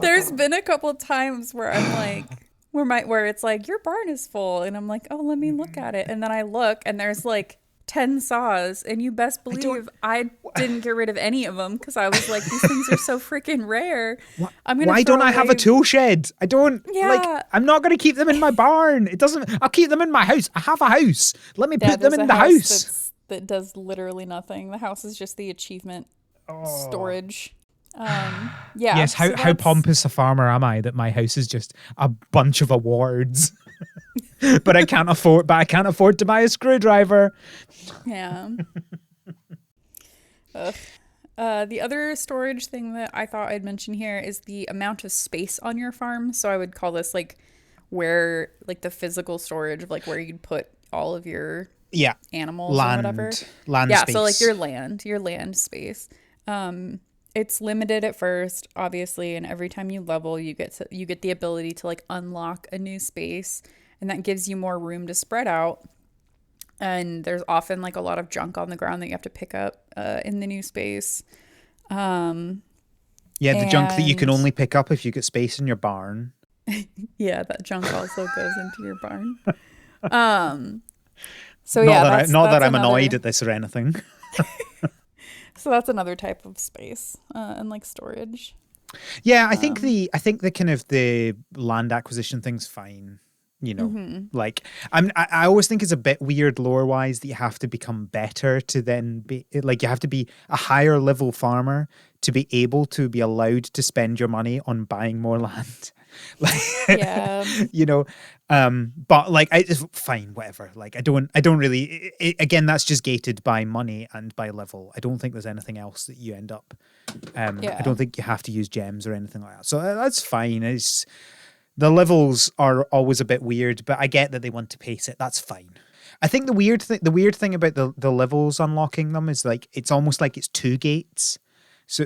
There's been a couple times where I'm like, where it's like, your barn is full, and I'm like, oh, let me look at it, and then I look and there's like 10 saws, and you best believe I didn't get rid of any of them because I was like, these things are so freaking rare. Why don't I have a tool shed? I don't like, I'm not going to keep them in my barn. I'll keep them in my house. I have a house. Let me put them in the house. That does literally nothing. The house is just the achievement storage. Yes, how pompous a farmer am I that my house is just a bunch of awards. but I can't afford to buy a screwdriver. Yeah. The other storage thing that I thought I'd mention here is the amount of space on your farm. So I would call this like where, like, the physical storage of like where you'd put all of your animals or whatever. Land space. So like your land space. It's limited at first, obviously, and every time you level, you get the ability to like unlock a new space, and that gives you more room to spread out. And there's often like a lot of junk on the ground that you have to pick up in the new space. The junk that you can only pick up if you get space in your barn. Yeah, that junk also goes into your barn. Not that I'm annoyed at this or anything. So that's another type of space and like storage. Yeah, I think the kind of the land acquisition thing's fine. You know, like I always think it's a bit weird lore wise that you have to become better to then be like, you have to be a higher level farmer to be able to be allowed to spend your money on buying more land. Like, you know, but like, it's fine, whatever. Like, I don't really, again, that's just gated by money and by level. I don't think there's anything else that you end up, I don't think you have to use gems or anything like that. So that's fine. The levels are always a bit weird, but I get that they want to pace it. That's fine. I think the weird thing about the levels unlocking them is like, it's almost like it's 2 gates. So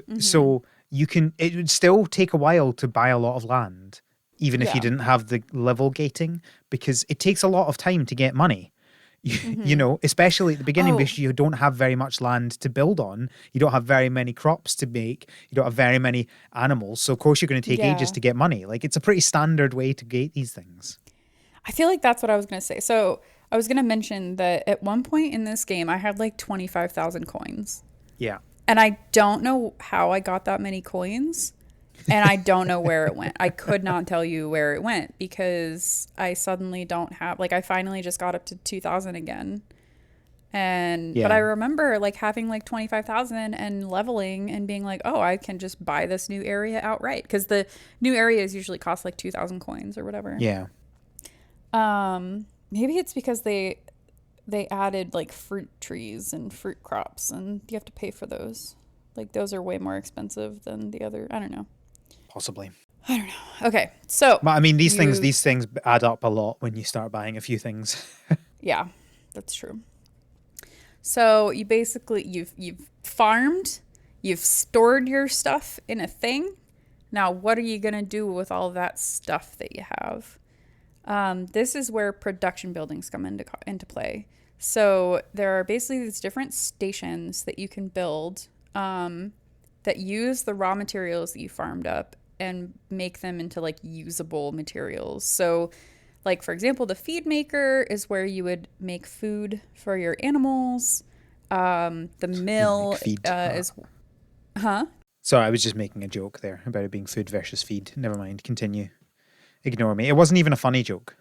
it would still take a while to buy a lot of land, even if you didn't have the level gating, because it takes a lot of time to get money. You know, especially at the beginning, because you don't have very much land to build on. You don't have very many crops to make. You don't have very many animals. So, of course, you're going to take ages to get money. Like, it's a pretty standard way to gate these things. I feel like that's what I was going to say. So, I was going to mention that at one point in this game, I had like 25,000 coins. Yeah. And I don't know how I got that many coins. And I don't know where it went. I could not tell you where it went because I suddenly don't have, like, I finally just got up to 2,000 again. But I remember like having like 25,000 and leveling and being like, oh, I can just buy this new area outright. Because the new areas usually cost like 2,000 coins or whatever. Yeah. Maybe it's because they added like fruit trees and fruit crops and you have to pay for those. Like, those are way more expensive than the other. I don't know. Possibly. I don't know. Okay, so. But I mean, these things add up a lot when you start buying a few things. Yeah, that's true. So you basically you've farmed, you've stored your stuff in a thing. Now, what are you gonna do with all that stuff that you have? This is where production buildings come into play. So there are basically these different stations that you can build that use the raw materials that you farmed up and make them into like usable materials. So, like for example, the feed maker is where you would make food for your animals. The mill feed. is, huh? So I was just making a joke there about it being food versus feed. Never mind. Continue. Ignore me. It wasn't even a funny joke.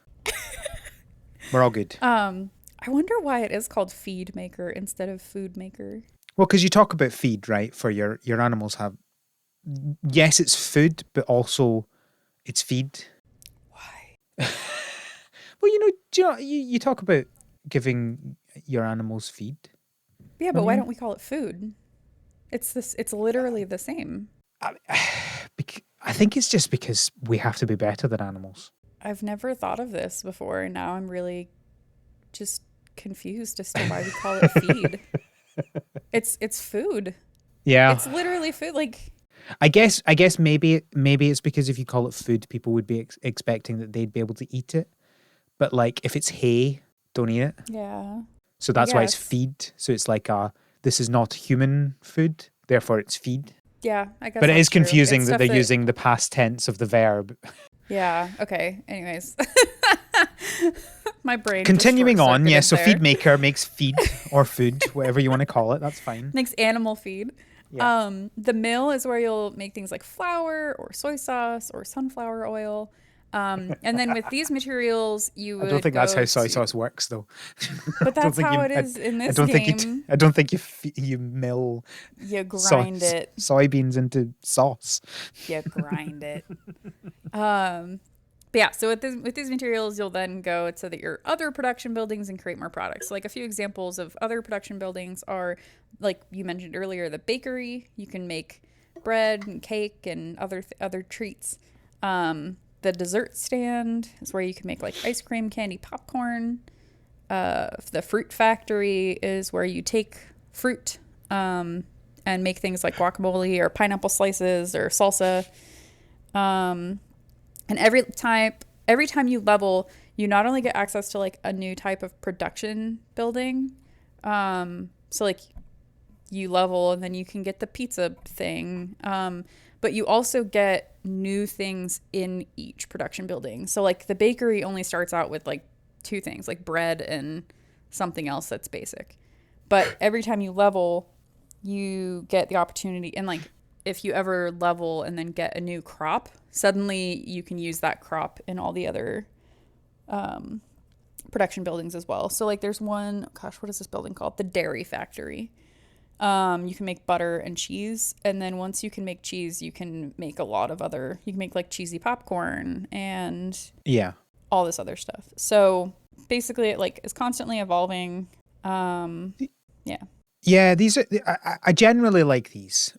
We're all good. I wonder why it is called feed maker instead of food maker. Well, because you talk about feed, right? For your animals have, yes, it's food, but also it's feed. Why? Well, do you know, you talk about giving your animals feed. Yeah, but why don't we call it food? It's this. It's literally the same. I think it's just because we have to be better than animals. I've never thought of this before, and now I'm really just confused as to why we call it feed. It's food. Yeah. It's literally food. Like, I guess maybe it's because if you call it food, people would be expecting that they'd be able to eat it. But like if it's hay, don't eat it. yeah. So that's why it's guess. feed. So it's like this is not human food, therefore it's feed. Yeah, I guess. But it that's is confusing true. that they're using the past tense of the verb. Yeah. Okay. Anyways, my brain. Continuing just on, yes. So there. feed maker makes feed or food, whatever you want to call it. That's fine. Makes animal feed. Yeah. The mill is where you'll make things like flour or soy sauce or sunflower oil. And then with these materials, you would I don't think that's how soy sauce works, though. But that's how it is in this game. I don't think you mill You grind it. soybeans into sauce. You grind it. But yeah, so with these materials, you'll then go to your other production buildings and create more products. So like a few examples of other production buildings are, like you mentioned earlier, the bakery. You can make bread and cake and other treats. The dessert stand is where you can make like ice cream, candy, popcorn. The fruit factory is where you take fruit and make things like guacamole or pineapple slices or salsa. And every time you level, you not only get access to like a new type of production building. So like you level and then you can get the pizza thing. But you also get new things in each production building. So like the bakery only starts out with like two things, like bread and something else that's basic. But every time you level, you get the opportunity, and like if you ever level and then get a new crop, suddenly you can use that crop in all the other production buildings as well. So like there's one, gosh, what is this building called? The dairy factory. You can make butter and cheese, and then once you can make cheese, you can make a lot of other, you can make like cheesy popcorn and all this other stuff. So basically it like is constantly evolving. These are, I generally like these.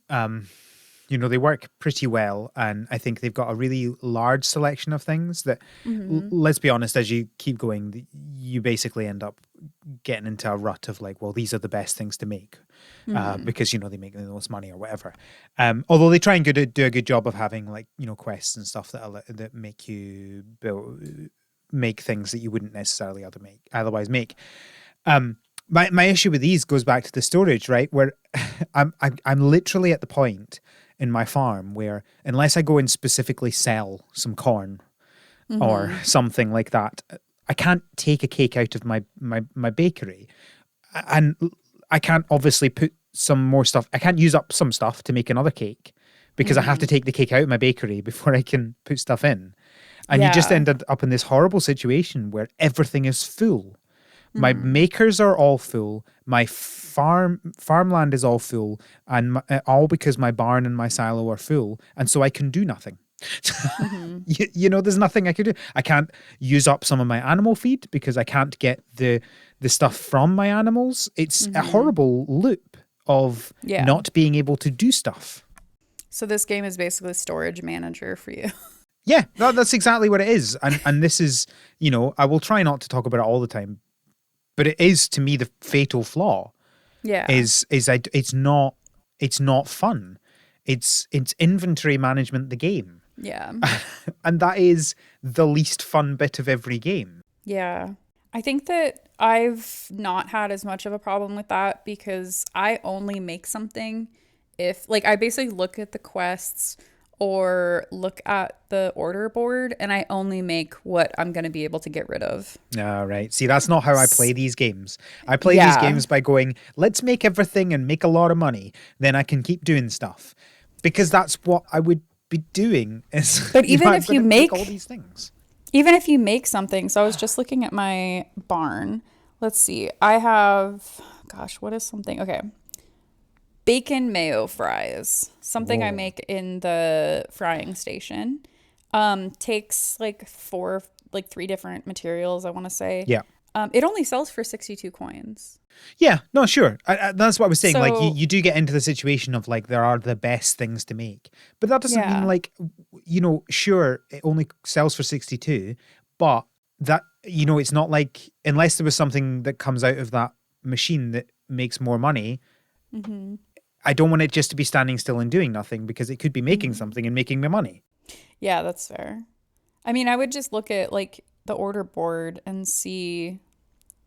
They work pretty well, and I think they've got a really large selection of things that, let's be honest, as you keep going, you basically end up getting into a rut of like, well, these are the best things to make because, they make the most money or whatever. Although they try and do a good job of having like, quests and stuff that make you make things that you wouldn't necessarily otherwise make. My issue with these goes back to the storage, right? Where I'm literally at the point in my farm where unless I go and specifically sell some corn or something like that, I can't take a cake out of my bakery, and I can't obviously put some more stuff. I can't use up some stuff to make another cake because I have to take the cake out of my bakery before I can put stuff in, and you just ended up in this horrible situation where everything is full. My makers are all full. My farmland is all full, and all because my barn and my silo are full, and so I can do nothing. There's nothing I could do. I can't use up some of my animal feed because I can't get the stuff from my animals. It's a horrible loop of not being able to do stuff. So this game is basically storage manager for you. Yeah, that's exactly what it is. And this is, I will try not to talk about it all the time, but it is, to me, the fatal flaw. Yeah. It's not fun. It's inventory management, the game. Yeah. And that is the least fun bit of every game. Yeah. I think that I've not had as much of a problem with that because I only make something if, like, I basically look at the quests or look at the order board and I only make what I'm going to be able to get rid of. All right. See, that's not how I play these games. I play these Yeah. games by going, let's make everything and make a lot of money. Then I can keep doing stuff. Because that's what I would be doing is, But you know, even I'm if going you to make all make these things. even if you make something, so I was just looking at my barn. Let's see. I have, gosh, what is something? Okay. Bacon mayo fries. Something I Whoa. make in the frying station. Takes like three different materials, I want to say. Yeah. It only sells for 62 coins. Yeah, no, sure. That's what I was saying. Like, So, you do get into the situation of like, there are the best things to make. But that doesn't mean yeah. like, you know, sure, it only sells for 62, but that, you know, it's not like, unless there was something that comes out of that machine that makes more money, Mm-hmm. I don't want it just to be standing still and doing nothing because it could be making Mm-hmm. something and making me money. Yeah, that's fair. I mean, I would just look at like the order board and see,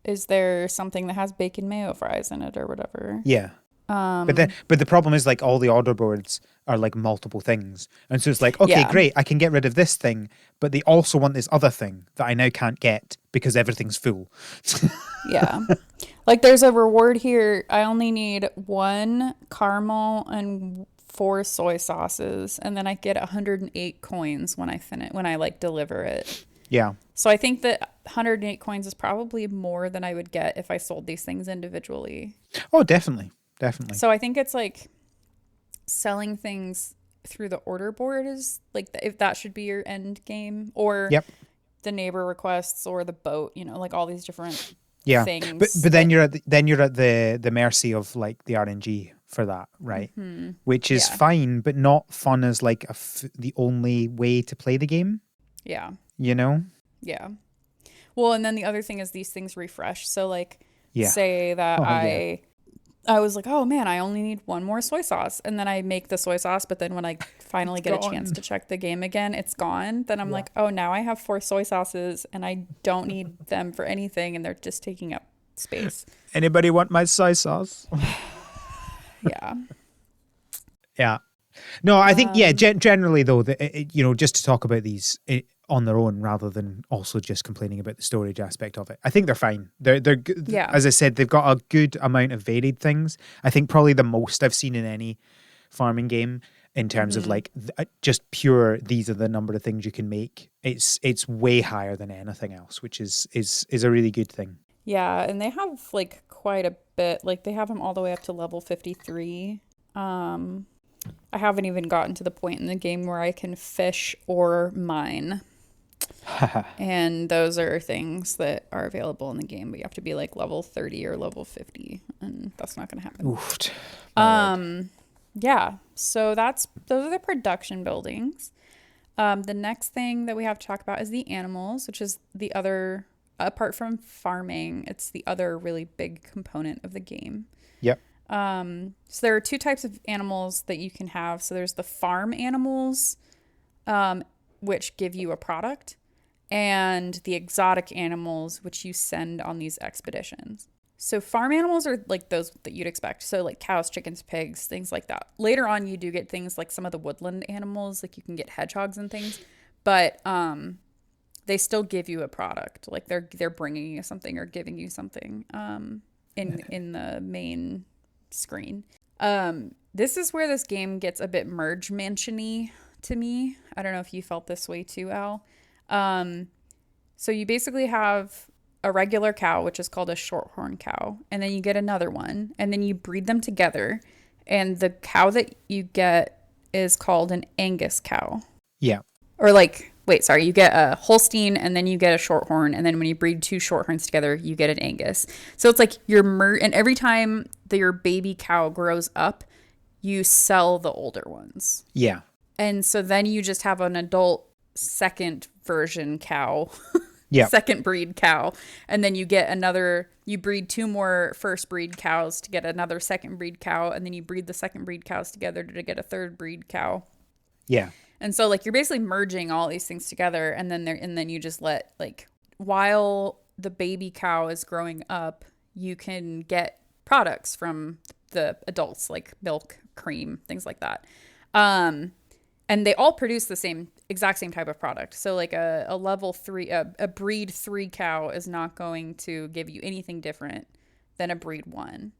is there something that has bacon mayo fries in it or whatever? Yeah. Um, But the problem is like all the order boards are like multiple things. And so it's like, okay, yeah, great, I can get rid of this thing, but they also want this other thing that I now can't get because everything's full. yeah. Like there's a reward here. I only need one caramel and four soy sauces, and then I get 108 coins when I like deliver it. Yeah. So I think that 108 coins is probably more than I would get if I sold these things individually. Oh, definitely. Definitely. So I think it's like selling things through the order board is like if that should be your end game, or Yep. the neighbor requests or the boat, like all these different Yeah. things. But then you're at the mercy of like the RNG for that, right? Mhm. Which is Yeah. fine, but not fun as like the only way to play the game, Yeah. you know? Yeah. Well, and then the other thing is these things refresh. So like Yeah. say that Oh, yeah. I was like, oh man, I only need one more soy sauce. And then I make the soy sauce, but then when I finally It's get a chance gone. to check the game again, it's gone. Then I'm Yeah. like, oh, now I have 4 soy sauces and I don't need them for anything and they're just taking up space. Anybody want my soy sauce? Yeah. Yeah. No, I think, yeah, Um, generally though, you know, just to talk about these on their own rather than also just complaining about the storage aspect of it, I think they're fine. They're good. Yeah. As I said, they've got a good amount of varied things. I think probably the most I've seen in any farming game in terms of Mhm. like just pure, these are the number of things you can make. It's way higher than anything else, which is a really good thing. Yeah, and they have like quite a bit. Like they have them all the way up to level 53. I haven't even gotten to the point in the game where I can fish or mine. And those are things that are available in the game, but you have to be like level 30 or level 50, and that's not going to happen. Oof. My word. Yeah, so those are the production buildings. The next thing that we have to talk about is the animals, which is the other, apart from farming, it's the other really big component of the game. Yep. So there are 2 types of animals that you can have. So there's the farm animals, which give you a product, and the exotic animals, which you send on these expeditions. So farm animals are like those that you'd expect. So like cows, chickens, pigs, things like that. Later on, you do get things like some of the woodland animals, like you can get hedgehogs and things, but they still give you a product. Like they're bringing you something or giving you something in the main screen. This is where this game gets a bit merge mansion-y to me. I don't know if you felt this way too, Al. So you basically have a regular cow, which is called a shorthorn cow, and then you get another one, and then you breed them together, and the cow that you get is called an Angus cow. Yeah. Or like, wait, sorry, you get a Holstein, and then you get a shorthorn, and then when you breed 2 shorthorns together, you get an Angus. So it's like and every time your baby cow grows up, you sell the older ones. Yeah. And so then you just have an adult second version cow, Yeah. second breed cow. And then you breed 2 more first breed cows to get another second breed cow. And then you breed the second breed cows together to get a third breed cow. Yeah. And so like you're basically merging all these things together, and then you just let like while the baby cow is growing up, you can get products from the adults like milk, cream, things like that. And they all produce the exact same type of product. So like a level 3, a breed 3 cow is not going to give you anything different than a breed 1.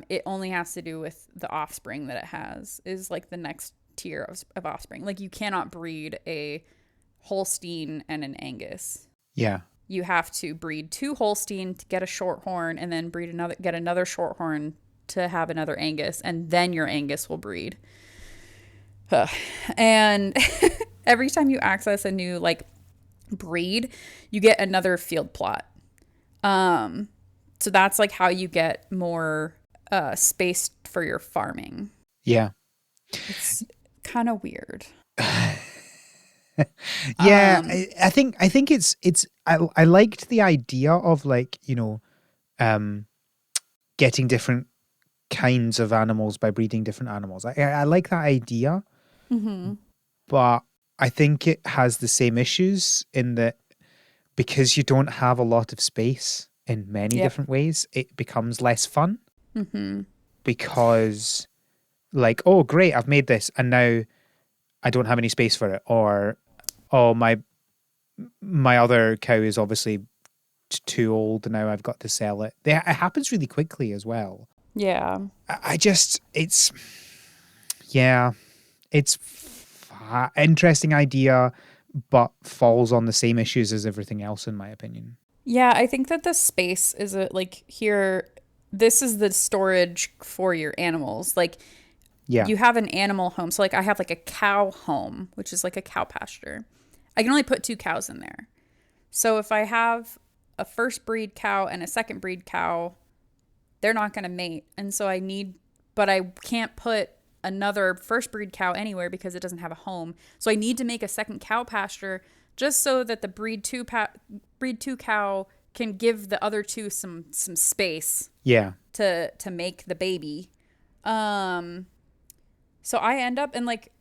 It only has to do with the offspring that it has is like the next tier of offspring. Like you cannot breed a Holstein and an Angus. Yeah. You have to breed 2 Holstein to get a Shorthorn, and then get another Shorthorn to have another Angus, and then your Angus will breed. And every time you access a new like breed, you get another field plot. So that's like how you get more space for your farming. Yeah. It's kind of weird. Yeah, I think it's I liked the idea of like, getting different kinds of animals by breeding different animals. I like that idea. Mm-hmm. But I think it has the same issues in that because you don't have a lot of space in many different ways, it becomes less fun. Mm-hmm. Because like, oh great, I've made this and now I don't have any space for it, or oh my other cow is obviously too old and now I've got to sell it. It happens really quickly as well. Yeah. It's interesting idea, but falls on the same issues as everything else, in my opinion. Yeah, I think that the space is here. This is the storage for your animals. Like, you have an animal home. So, like, I have like a cow home, which is like a cow pasture. I can only put 2 cows in there. So if I have a first breed cow and a second breed cow, they're not going to mate. And so but I can't put another first breed cow anywhere because it doesn't have a home. So I need to make a second cow pasture just so that the breed 2 cow can give the other 2 some space. Yeah. To make the baby. So I end up, and like,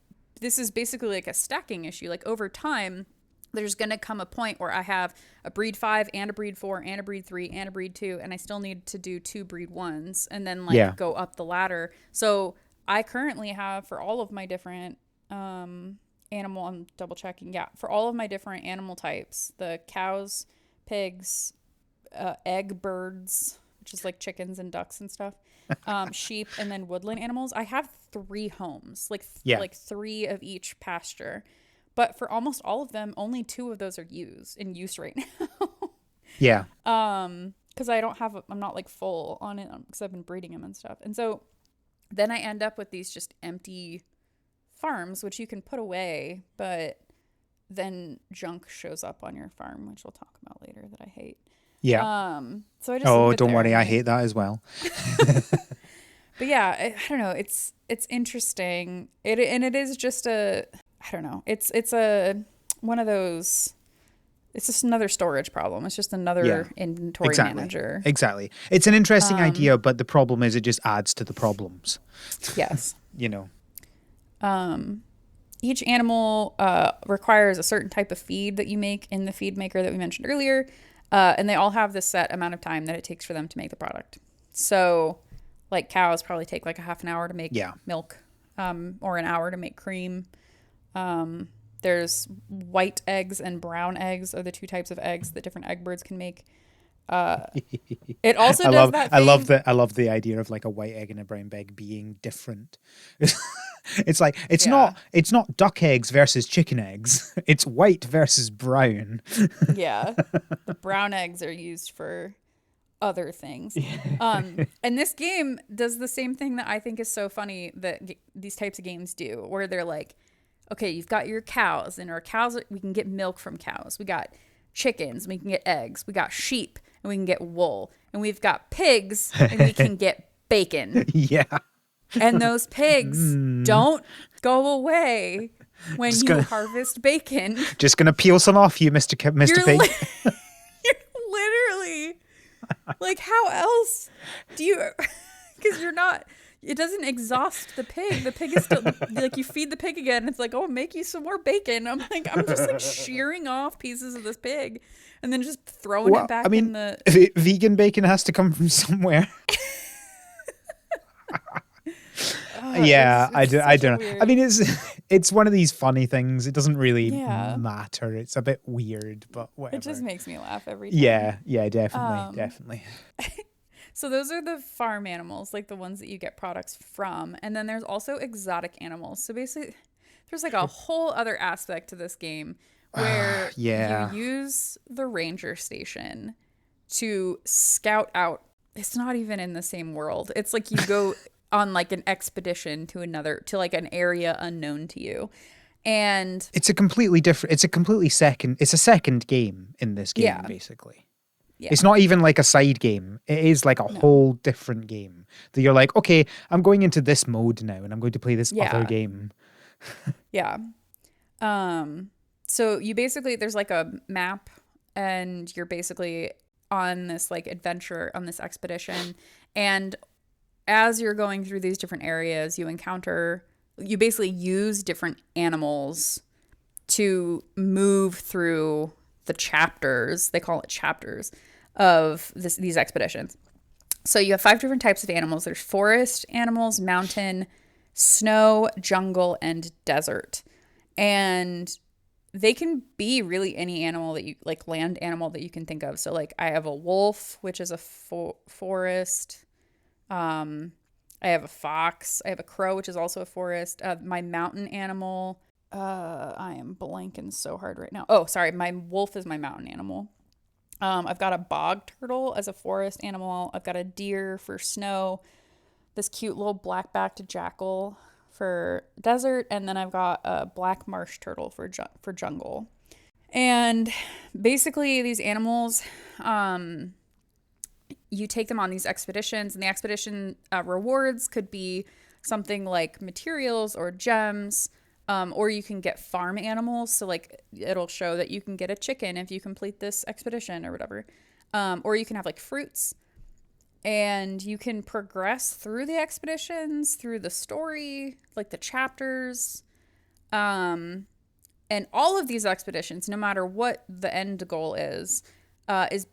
this is basically like a stacking issue. Like over time, there's going to come a point where I have a breed 5 and a breed 4 and a breed 3 and a breed 2, and I still need to do 2 breed 1s and then like go up the ladder. So I currently have, for all of my different animal, I'm double checking. Yeah. For all of my different animal types, the cows, pigs, egg birds, which is like chickens and ducks and stuff, sheep, and then woodland animals, I have 3 homes, like 3 of each pasture. But for almost all of them, only 2 of those are in use right now. Yeah. Because I'm not like full on it because I've been breeding them and stuff. And so then I end up with these just empty farms, which you can put away, but then junk shows up on your farm, which we'll talk about later, that I hate. Yeah. So I just don't worry, I hate that as well. But yeah, I don't know. It's interesting. It is just I don't know. It's one of those. It's just another storage problem. It's just another inventory manager. Exactly. It's an interesting idea, but the problem is it just adds to the problems. Yes. Each animal requires a certain type of feed that you make in the feed maker that we mentioned earlier. And they all have this set amount of time that it takes for them to make the product. So like cows probably take like a half an hour to make milk, or an hour to make cream. There's white eggs and brown eggs are the 2 types of eggs that different egg birds can make. It also does that thing. I love the idea of like a white egg and a brown egg being different. It's like it's not duck eggs versus chicken eggs. It's white versus brown. Yeah. The brown eggs are used for other things. And this game does the same thing that I think is so funny that these types of games do, where they're like, okay, you've got your cows, and our cows, we can get milk from cows. We got chickens, and we can get eggs. We got sheep, and we can get wool. And we've got pigs, and we can get bacon. Yeah. And those pigs don't go away when you harvest bacon. Just going to peel some off you, Mr. Pig. You're literally, like, how else do you, because you're it doesn't exhaust the pig. The pig is still like, you feed the pig again. And it's like, oh, make you some more bacon. I'm like, I'm just like shearing off pieces of this pig and then just throwing it back in the. Vegan bacon has to come from somewhere. Yeah, I don't know. I mean, it's one of these funny things. It doesn't really matter. It's a bit weird, but whatever. It just makes me laugh every time. Yeah, definitely. So those are the farm animals, like the ones that you get products from. And then there's also exotic animals. So basically, there's like a whole other aspect to this game where you use the ranger station to scout out. It's not even in the same world. It's like you go on like an expedition to like an area unknown to you. And it's a completely different, it's a second game in this game, basically. Yeah. It's not even like a side game. It is like a whole different game that you're like, okay, I'm going into this mode now and I'm going to play this other game. Yeah. So you basically, there's like a map and you're basically on this like adventure, on this expedition. And as you're going through these different areas, you basically use different animals to move through the chapters, they call it chapters, of these expeditions. So you have 5 different types of animals. There's forest animals, mountain, snow, jungle, and desert. And they can be really any animal that you like, land animal that you can think of. So like I have a wolf, which is a forest. I have a fox. I have a crow, which is also a forest. My mountain animal. I am blanking so hard right now. Oh, sorry. My wolf is my mountain animal. I've got a bog turtle as a forest animal. I've got a deer for snow. This cute little black-backed jackal for desert. And then I've got a black marsh turtle for jungle. And basically these animals, you take them on these expeditions, and the expedition rewards could be something like materials or gems. Or you can get farm animals. So like it'll show that you can get a chicken if you complete this expedition or whatever. Or you can have like fruits, and you can progress through the expeditions, through the story, like the chapters. And all of these expeditions, no matter what the end goal is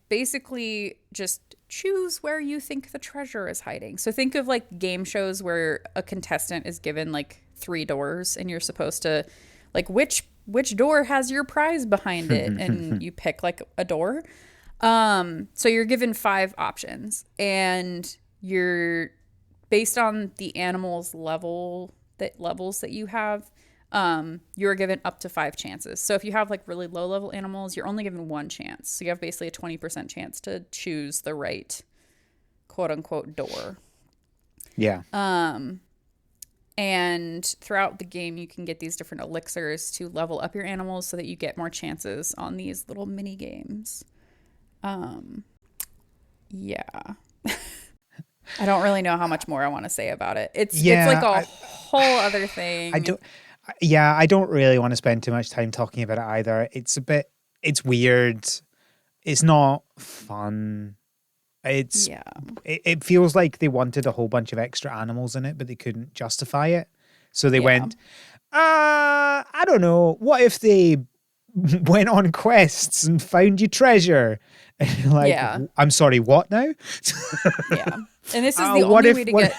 basically just choose where you think the treasure is hiding. So think of like game shows where a contestant is given like 3 doors and you're supposed to like which door has your prize behind it, and you pick like a door. So you're given 5 options, and you're based on the animal's levels that you have. You're given up to 5 chances. So if you have like really low level animals, you're only given 1 chance. So you have basically a 20% chance to choose the right quote unquote door. Yeah. And throughout the game, you can get these different elixirs to level up your animals so that you get more chances on these little mini games. Yeah. I don't really know how much more I want to say about it. It's like a whole other thing. I don't really want to spend too much time talking about it either. It's weird. It's not fun. It feels like they wanted a whole bunch of extra animals in it, but they couldn't justify it. So they went, I don't know. What if they went on quests and found you treasure? And you're like, I'm sorry, what now? Yeah. And this is the only way to get...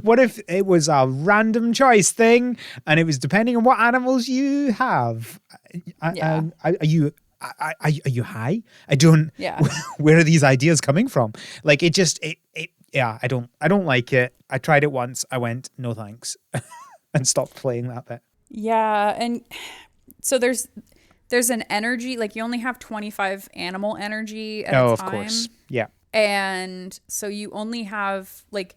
What if it was a random choice thing and it was depending on what animals you have? Are you high? I don't. Yeah. Where are these ideas coming from? Like I don't like it. I tried it once. I went, no thanks, and stopped playing that bit. Yeah, and so there's an energy, like you only have 25 animal energy at a time. Of course. Yeah. And so you only have like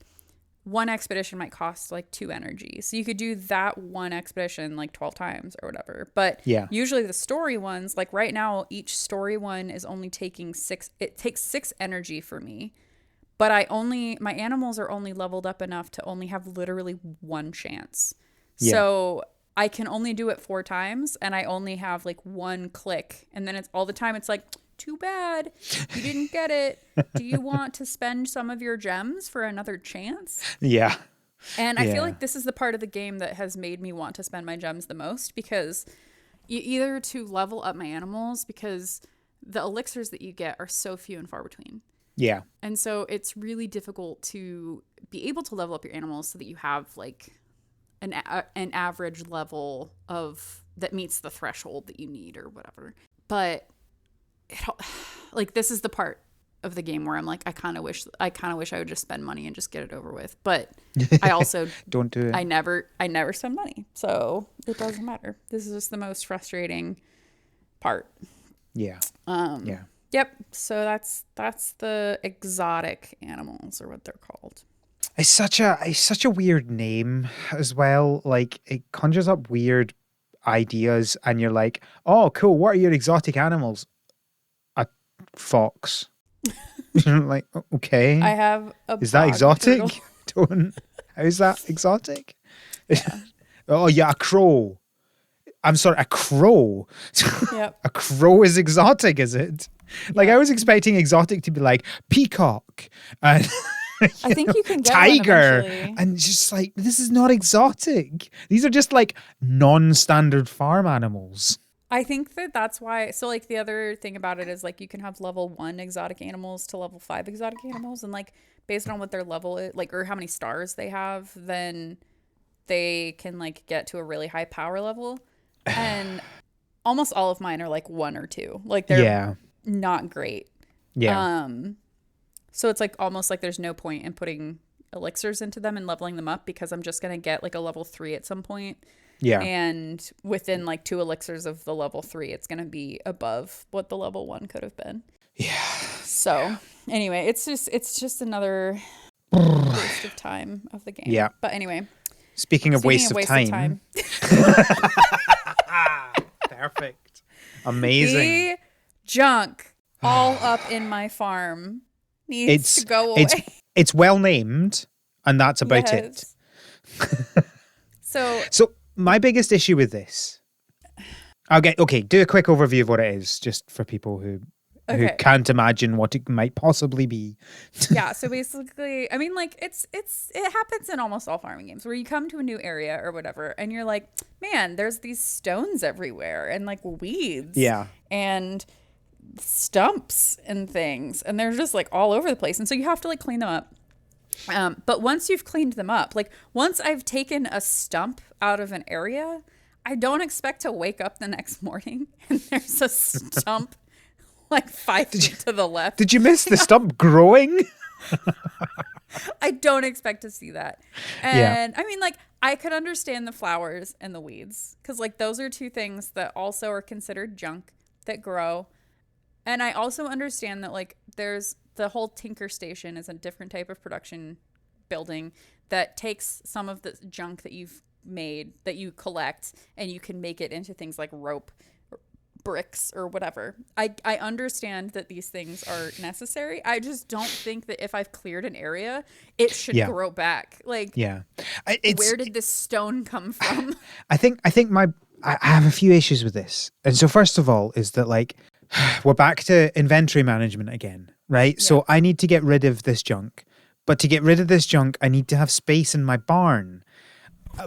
one expedition might cost like 2 energy. So you could do that one expedition like 12 times or whatever. But usually the story ones, like right now, each story one is only taking 6. It takes 6 energy for me. But my animals are only leveled up enough to only have literally 1 chance. Yeah. So I can only do it 4 times, and I only have like 1 click. And then it's all the time. It's like, too bad you didn't get it. Do you want to spend some of your gems for another chance? Yeah. And I feel Yeah. like this is the part of the game that has made me want to spend my gems the most, because either to level up my animals, because the elixirs that you get are so few and far between. Yeah. And so it's really difficult to be able to level up your animals so that you have like an average level of that meets the threshold that you need or whatever. But like this is the part of the game where I'm like, I kind of wish I would just spend money and just get it over with. But I also Don't do it. I never spend money, so it doesn't matter. This is just the most frustrating part. Yeah. Yeah. Yep. So that's the exotic animals, or what they're called. It's such a weird name as well. Like it conjures up weird ideas, and you're like, oh, cool. What are your exotic animals? A fox. Like, okay. I have a Is that bog exotic? turtle. Don't. How is that exotic? Yeah. Oh yeah, a crow. I'm sorry, a crow. Yep. A crow is exotic, is it? Like I was expecting exotic to be like peacock and I think you can get tiger, one eventually. and just like this is not exotic. These are just like non-standard farm animals. I think that's why. So like the other thing about it is like you can have level 1 exotic animals to level 5 exotic animals, and like based on what their level is, like, or how many stars they have, then they can like get to a really high power level. And almost all of mine are like 1 or 2. Like they're not great. Yeah. So it's like almost like there's no point in putting elixirs into them and leveling them up, because I'm just going to get like a level 3 at some point. Yeah. And within like 2 elixirs of the level 3, it's going to be above what the level 1 could have been. Yeah. So anyway, it's just another waste of time of the game. Yeah. But anyway. Speaking of waste of time. Perfect. Amazing. The junk all up in my farm needs to go away. It's well named, and that's about it. So my biggest issue with this, do a quick overview of what it is, just for people who can't imagine what it might possibly be. Yeah, so basically, I mean, like it happens in almost all farming games where you come to a new area or whatever, and you're like, man, there's these stones everywhere and like weeds, and stumps and things, and they're just like all over the place, and so you have to like clean them up. But once you've cleaned them up, like once I've taken a stump out of an area, I don't expect to wake up the next morning and there's a stump like 5 feet to the left. Did you miss the stump growing? I don't expect to see that. And I mean, like, I could understand the flowers and the weeds, because like those are 2 things that also are considered junk that grow. And I also understand that like there's the whole Tinker Station is a different type of production building that takes some of the junk that you've made, that you collect, and you can make it into things like rope, or bricks, or whatever. I understand that these things are necessary. I just don't think that if I've cleared an area, it should grow back. Like, where did this stone come from? I think I have a few issues with this. And so first of all is that like we're back to inventory management again, right? Yeah. So I need to get rid of this junk. But to get rid of this junk, I need to have space in my barn.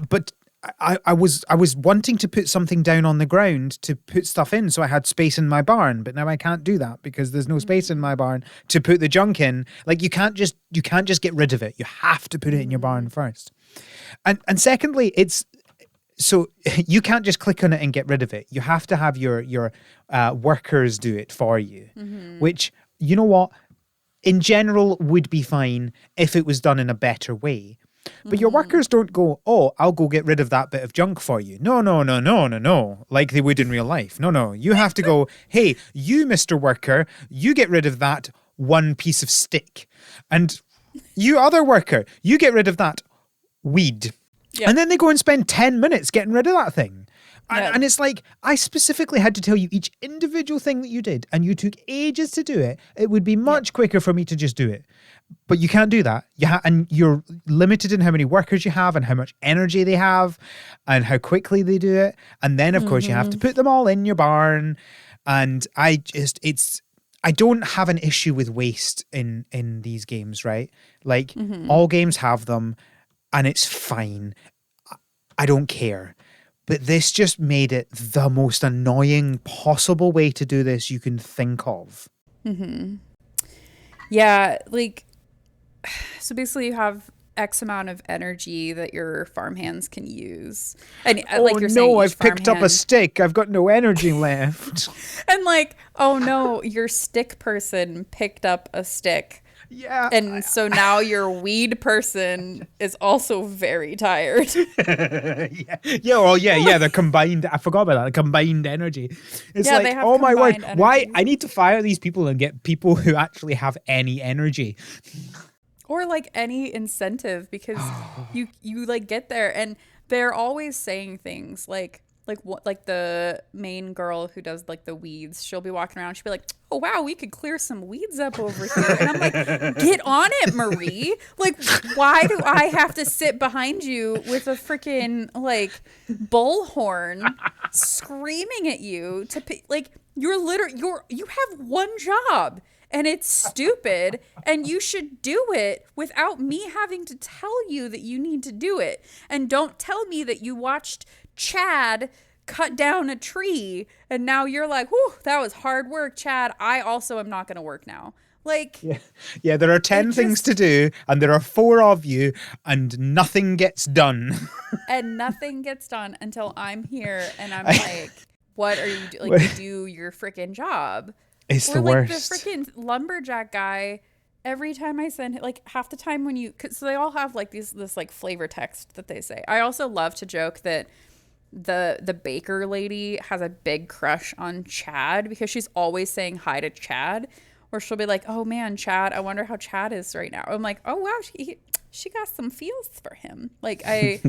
But I was wanting to put something down on the ground to put stuff in, so I had space in my barn. But now I can't do that because there's no space in my barn to put the junk in. Like you can't just get rid of it. You have to put it in your barn first. And secondly, so you can't just click on it and get rid of it. You have to have your workers do it for you, which, you know what, in general would be fine if it was done in a better way. But your workers don't go, oh, I'll go get rid of that bit of junk for you. No, like they would in real life. No. You have to go, hey, you, Mr. Worker, you get rid of that 1 piece of stick. And you, other worker, you get rid of that weed. Yep. And then they go and spend 10 minutes getting rid of that thing. Yep. And it's like, I specifically had to tell you each individual thing that you did, and you took ages to do it. It would be much quicker for me to just do it. But you can't do that. And you're limited in how many workers you have and how much energy they have and how quickly they do it. And then, of course, you have to put them all in your barn. And I don't have an issue with waste in these games, right? Like all games have them. and it's fine. I don't care. But this just made it the most annoying possible way to do this you can think of. Yeah, like, so basically you have X amount of energy that your farmhands can use. And like you're saying, I've picked up a stick. I've got no energy left. And like, oh no, your stick person picked up a stick. Yeah. And so now your weed person is also very tired. Yeah. The combined. I forgot about that. The combined energy. It's Yeah, like, they have oh my word, combined why? energies. I need to fire these people and get people who actually have any energy. Or like any incentive, because you like get there and they're always saying things like what, like the main girl who does like the weeds, she'll be walking around, she'll be like, oh wow, we could clear some weeds up over here. And I'm like, get on it, Marie. Like, why do I have to sit behind you with a freaking like bullhorn screaming at you to like, you have one job. And it's stupid, and you should do it without me having to tell you that you need to do it. And don't tell me that you watched Chad cut down a tree, and now you're like, whew, that was hard work, Chad. I also am not going to work now. Like, yeah, there are 10 things to do, and there are 4 of you, and nothing gets done. And nothing gets done until I'm here, and I'm like, what are you doing? Like, you do your freaking job. It's the like worst. The freaking lumberjack guy, every time I send, like half the time when you, so they all have like this like flavor text that they say. I also love to joke that the baker lady has a big crush on Chad because she's always saying hi to Chad, or she'll be like, oh man, Chad, I wonder how Chad is right now. I'm like, oh wow, she got some feels for him. Like I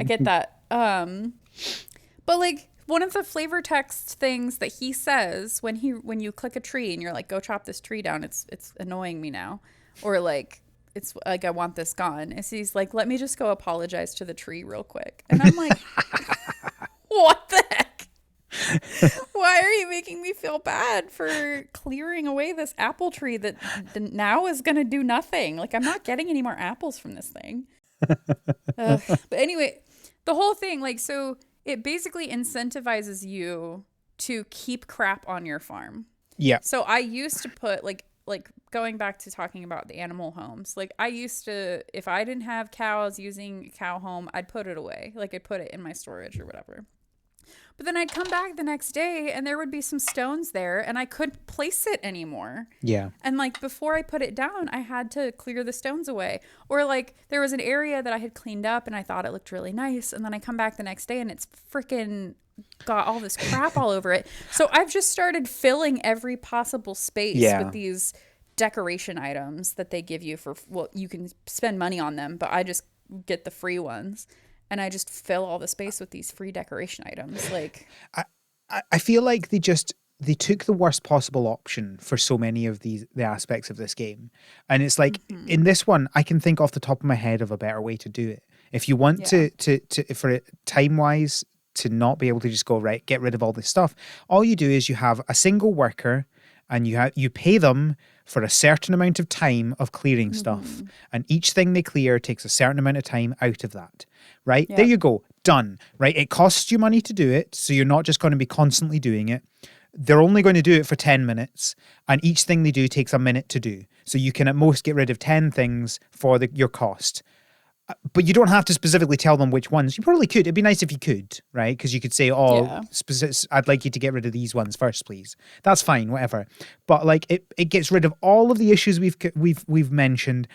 get that. But like, one of the flavor text things that he says when you click a tree and you're like, go chop this tree down, it's annoying me now, or like, it's like, I want this gone, is he's like, let me just go apologize to the tree real quick. And I'm like, what the heck? Why are you making me feel bad for clearing away this apple tree that now is going to do nothing? Like, I'm not getting any more apples from this thing. But anyway, the whole thing, like, so it basically incentivizes you to keep crap on your farm. Yeah. So I used to put like going back to talking about the animal homes, like I used to, if I didn't have cows using a cow home, I'd put it away. Like I'd put it in my storage or whatever. But then I'd come back the next day and there would be some stones there and I couldn't place it anymore. Yeah. And like before I put it down, I had to clear the stones away. Or like there was an area that I had cleaned up and I thought it looked really nice. And then I come back the next day and it's freaking got all this crap all over it. So I've just started filling every possible space with these decoration items that they give you for, well, you can spend money on them, but I just get the free ones. And I just fill all the space with these free decoration items. Like, I feel like they took the worst possible option for so many of the aspects of this game. And it's like, in this one, I can think off the top of my head of a better way to do it. If you want to for it time-wise, to not be able to just go, right, get rid of all this stuff, all you do is you have a single worker and you pay them for a certain amount of time of clearing stuff. And each thing they clear takes a certain amount of time out of that. Right? There you go. Done. Right? It costs you money to do it, so you're not just going to be constantly doing it. They're only going to do it for 10 minutes, and each thing they do takes a minute to do. So you can at most get rid of 10 things for your cost. But you don't have to specifically tell them which ones. You probably could. It'd be nice if you could, right? Because you could say, I'd like you to get rid of these ones first, please. That's fine, whatever. But like it gets rid of all of the issues we've mentioned,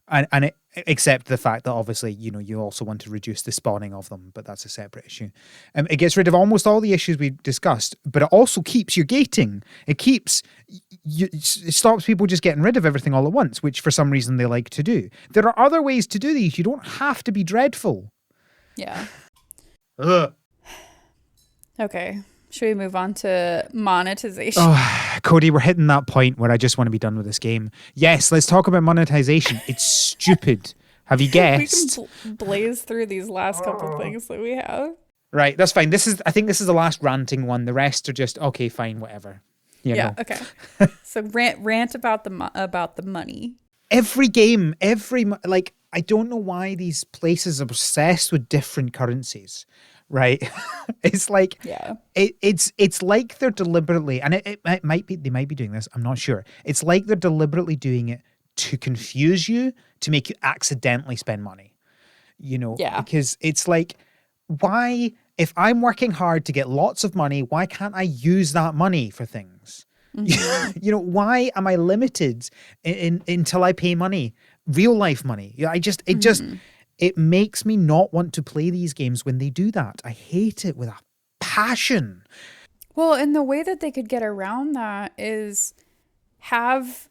and it, except the fact that obviously, you know, you also want to reduce the spawning of them, but that's a separate issue. It gets rid of almost all the issues we discussed, but it also keeps your gating. It stops people just getting rid of everything all at once, which for some reason they like to do. There are other ways to do these. You don't have to be dreadful. yeah. Ugh. Okay. Should we move on to monetization? Oh, Cody, we're hitting that point where I just want to be done with this game. Yes, let's talk about monetization. It's stupid. Have you guessed? We can blaze through these last couple things that we have. Right, that's fine. I think this is the last ranting one. The rest are just, okay, fine, whatever. Okay. So rant about the money. Every game, I don't know why these places are obsessed with different currencies, right? It's like Yeah. it's like they're deliberately, and it might be, they might be doing this. I'm not sure. It's like they're deliberately doing it to confuse you, to make you accidentally spend money. Yeah. Because it's like, why, if I'm working hard to get lots of money, why can't I use that money for things? Why am I limited until I pay money, real life money? It makes me not want to play these games when they do that. I hate it with a passion. Well, and the way that they could get around that is have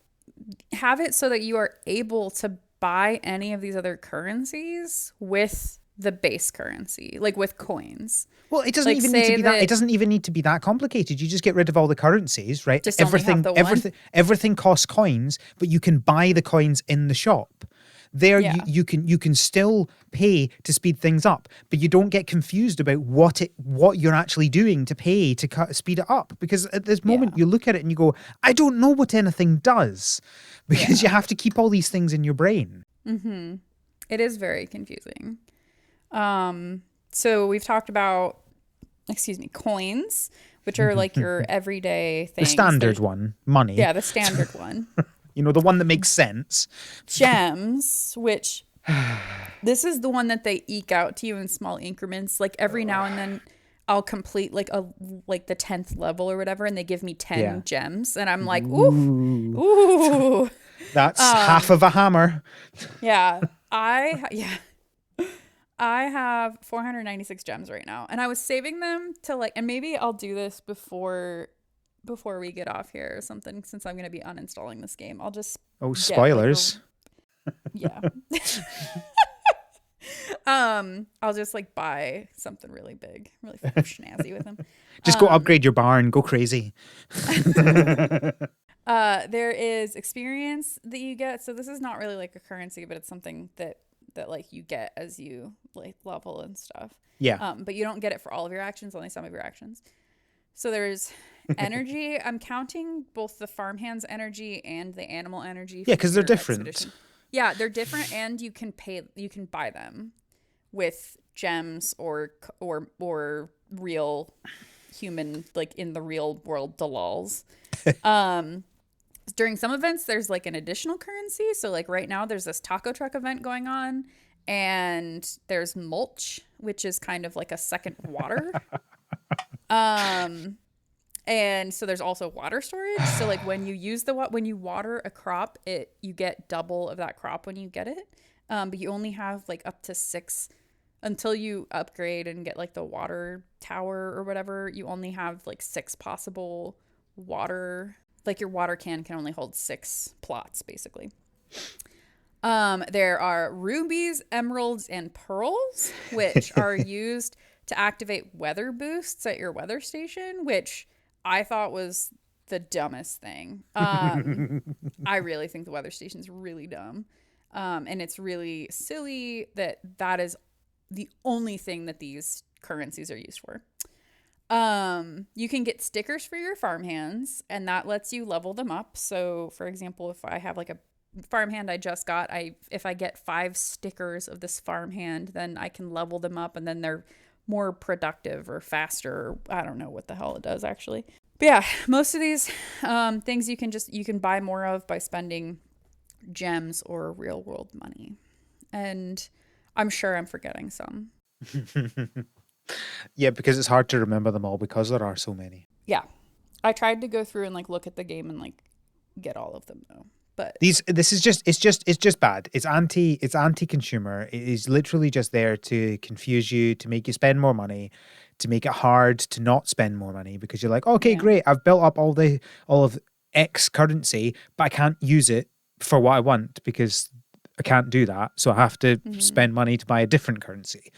it so that you are able to buy any of these other currencies with the base currency, like with coins. Well, it doesn't Like even need to say be that. It that doesn't even need to be that complicated. You just get rid of all the currencies, right? just only have the one. Everything costs coins, but you can buy the coins in the shop. There, Yeah. you can still pay to speed things up, but you don't get confused about what you're actually doing to pay to speed it up. Because at this moment, Yeah. you look at it and you go, I don't know what anything does, because you have to keep all these things in your brain. It is very confusing. So we've talked about, coins, which are like your everyday things. The standard one, money. Yeah, the standard one. The one that makes sense. Gems, which this is the one that they eke out to you in small increments. Like every now and then I'll complete like the 10th level or whatever, and they give me 10 gems, and I'm like, ooh. That's half of a hammer. Yeah. I have 496 gems right now, and I was saving them to and maybe I'll do this before we get off here or something, since I'm going to be uninstalling this game. I'll just spoilers. Yeah. I'll just buy something really big, really snazzy with them. Just go upgrade your barn, go crazy. There is experience that you get. So this is not really like a currency, but it's something that you get as you level and stuff. Yeah. But you don't get it for all of your actions, only some of your actions. So there's energy. I'm counting both the farmhand's energy and the animal energy. Yeah, because they're different. Expedition. Yeah, they're different, and you can buy them with gems or real human, in the real world dalals. During some events, there's an additional currency. So right now there's this taco truck event going on, and there's mulch, which is kind of like a second water. And so there's also water storage. So when you water a crop, you get double of that crop when you get it. But you only have up to 6 until you upgrade and get the water tower or whatever. You only have 6 possible water. Your water can only hold 6 plots basically. There are rubies, emeralds, and pearls, which are used to activate weather boosts at your weather station, which I thought was the dumbest thing. I really think the weather station's really dumb. And it's really silly that is the only thing that these currencies are used for. You can get stickers for your farmhands, and that lets you level them up. So, for example, if I have a farmhand I just got, if I get 5 stickers of this farmhand, then I can level them up, and then they're more productive or faster. I don't know what the hell it does actually. But yeah, most of these things you can buy more of by spending gems or real world money. And I'm sure I'm forgetting some. Yeah, because it's hard to remember them all because there are so many. Yeah. I tried to go through and look at the game and get all of them though. But it's just bad. It's anti-consumer. It is literally just there to confuse you, to make you spend more money, to make it hard to not spend more money, because you're like, okay, great, I've built up all of X currency, but I can't use it for what I want because I can't do that. So I have to spend money to buy a different currency.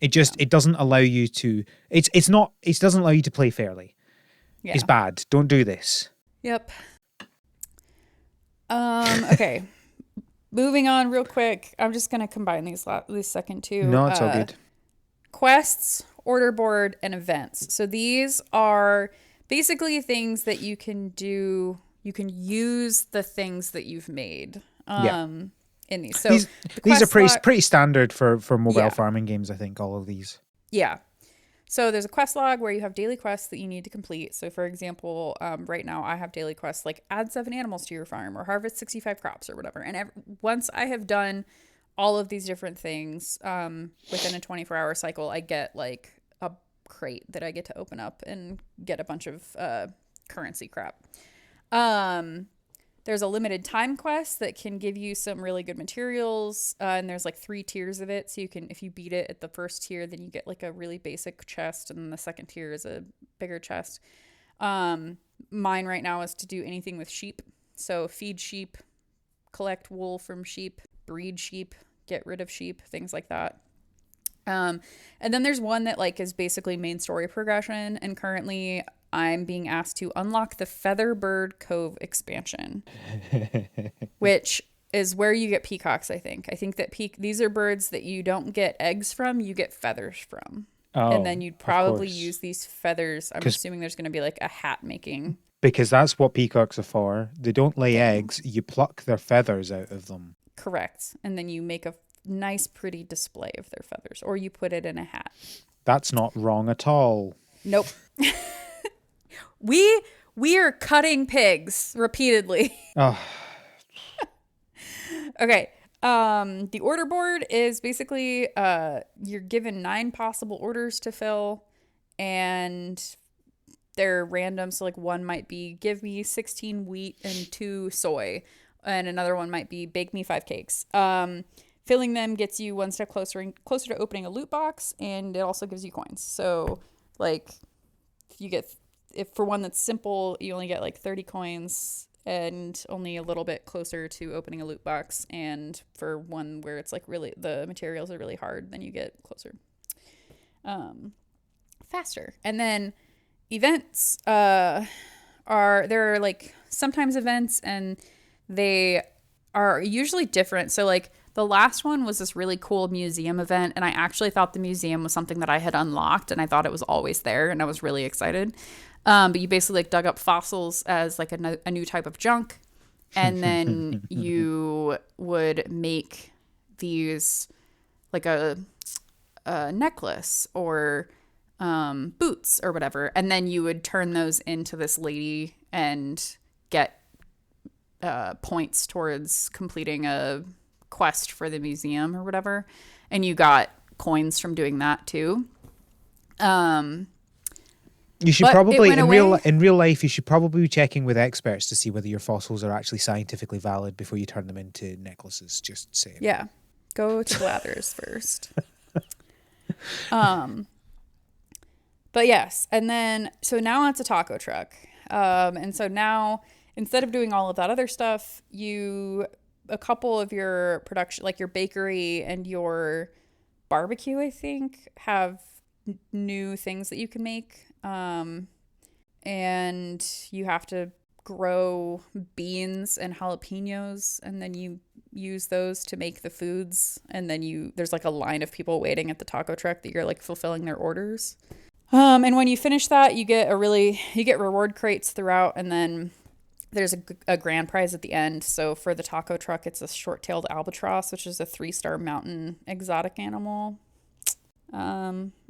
It doesn't allow you to. It doesn't allow you to play fairly. Yeah. It's bad. Don't do this. Yep. Okay. Moving on real quick. I'm just gonna combine these second two. No, it's all good. Quests, order board, and events. So these are basically things that you can do. You can use the things that you've made. in these. So These the these are quest log, pretty standard for mobile yeah, farming games, I think, all of these. yeah. So there's a quest log where you have daily quests that you need to complete. So for example, right now I have daily quests like add 7 animals to your farm or harvest 65 crops or whatever. And once I have done all of these different things within a 24-hour cycle, I get like a crate that I get to open up and get a bunch of currency crap. There's a limited time quest that can give you some really good materials, and there's like 3 tiers of it. So you can, if you beat it at the first tier, then you get like a really basic chest, and then the second tier is a bigger chest. Mine right now is to do anything with sheep. So feed sheep, collect wool from sheep, breed sheep, get rid of sheep, things like that. And then there's one that like is basically main story progression, and currently I'm being asked to unlock the Featherbird Cove expansion, which is where you get peacocks, I think. I think that these are birds that you don't get eggs from, you get feathers from. And then you'd probably use these feathers. I'm assuming there's going to be like a hat making. Because that's what peacocks are for. They don't lay eggs. You pluck their feathers out of them. Correct. And then you make a nice, pretty display of their feathers, or you put it in a hat. That's not wrong at all. Nope. We are cutting pigs repeatedly. Oh. Okay. The order board is basically you're given 9 possible orders to fill, and they're random. So like one might be give me 16 wheat and 2 soy, and another one might be bake me 5 cakes. Filling them gets you one step closer to opening a loot box, and it also gives you coins. So like if for one that's simple, you only get like 30 coins and only a little bit closer to opening a loot box. And for one where it's like really the materials are really hard, then you get closer faster. And then events there are like sometimes events, and they are usually different. So like the last one was this really cool museum event, and I actually thought the museum was something that I had unlocked, and I thought it was always there, and I was really excited. But you basically like dug up fossils as like a new type of junk, and then you would make these like a necklace or boots or whatever, and then you would turn those into this lady and get points towards completing a quest for the museum or whatever, and you got coins from doing that too. You should probably in real life you should probably be checking with experts to see whether your fossils are actually scientifically valid before you turn them into necklaces. Just saying. Yeah, go to Blathers first. But yes, and then so now it's a taco truck, and so now instead of doing all of that other stuff, a couple of your production, like your bakery and your barbecue, I think, have new things that you can make. And you have to grow beans and jalapenos, and then you use those to make the foods. And then there's like a line of people waiting at the taco truck that you're like fulfilling their orders. And when you finish that, you get reward crates throughout, and then there's a grand prize at the end. So for the taco truck, it's a short-tailed albatross, which is a 3-star mountain exotic animal.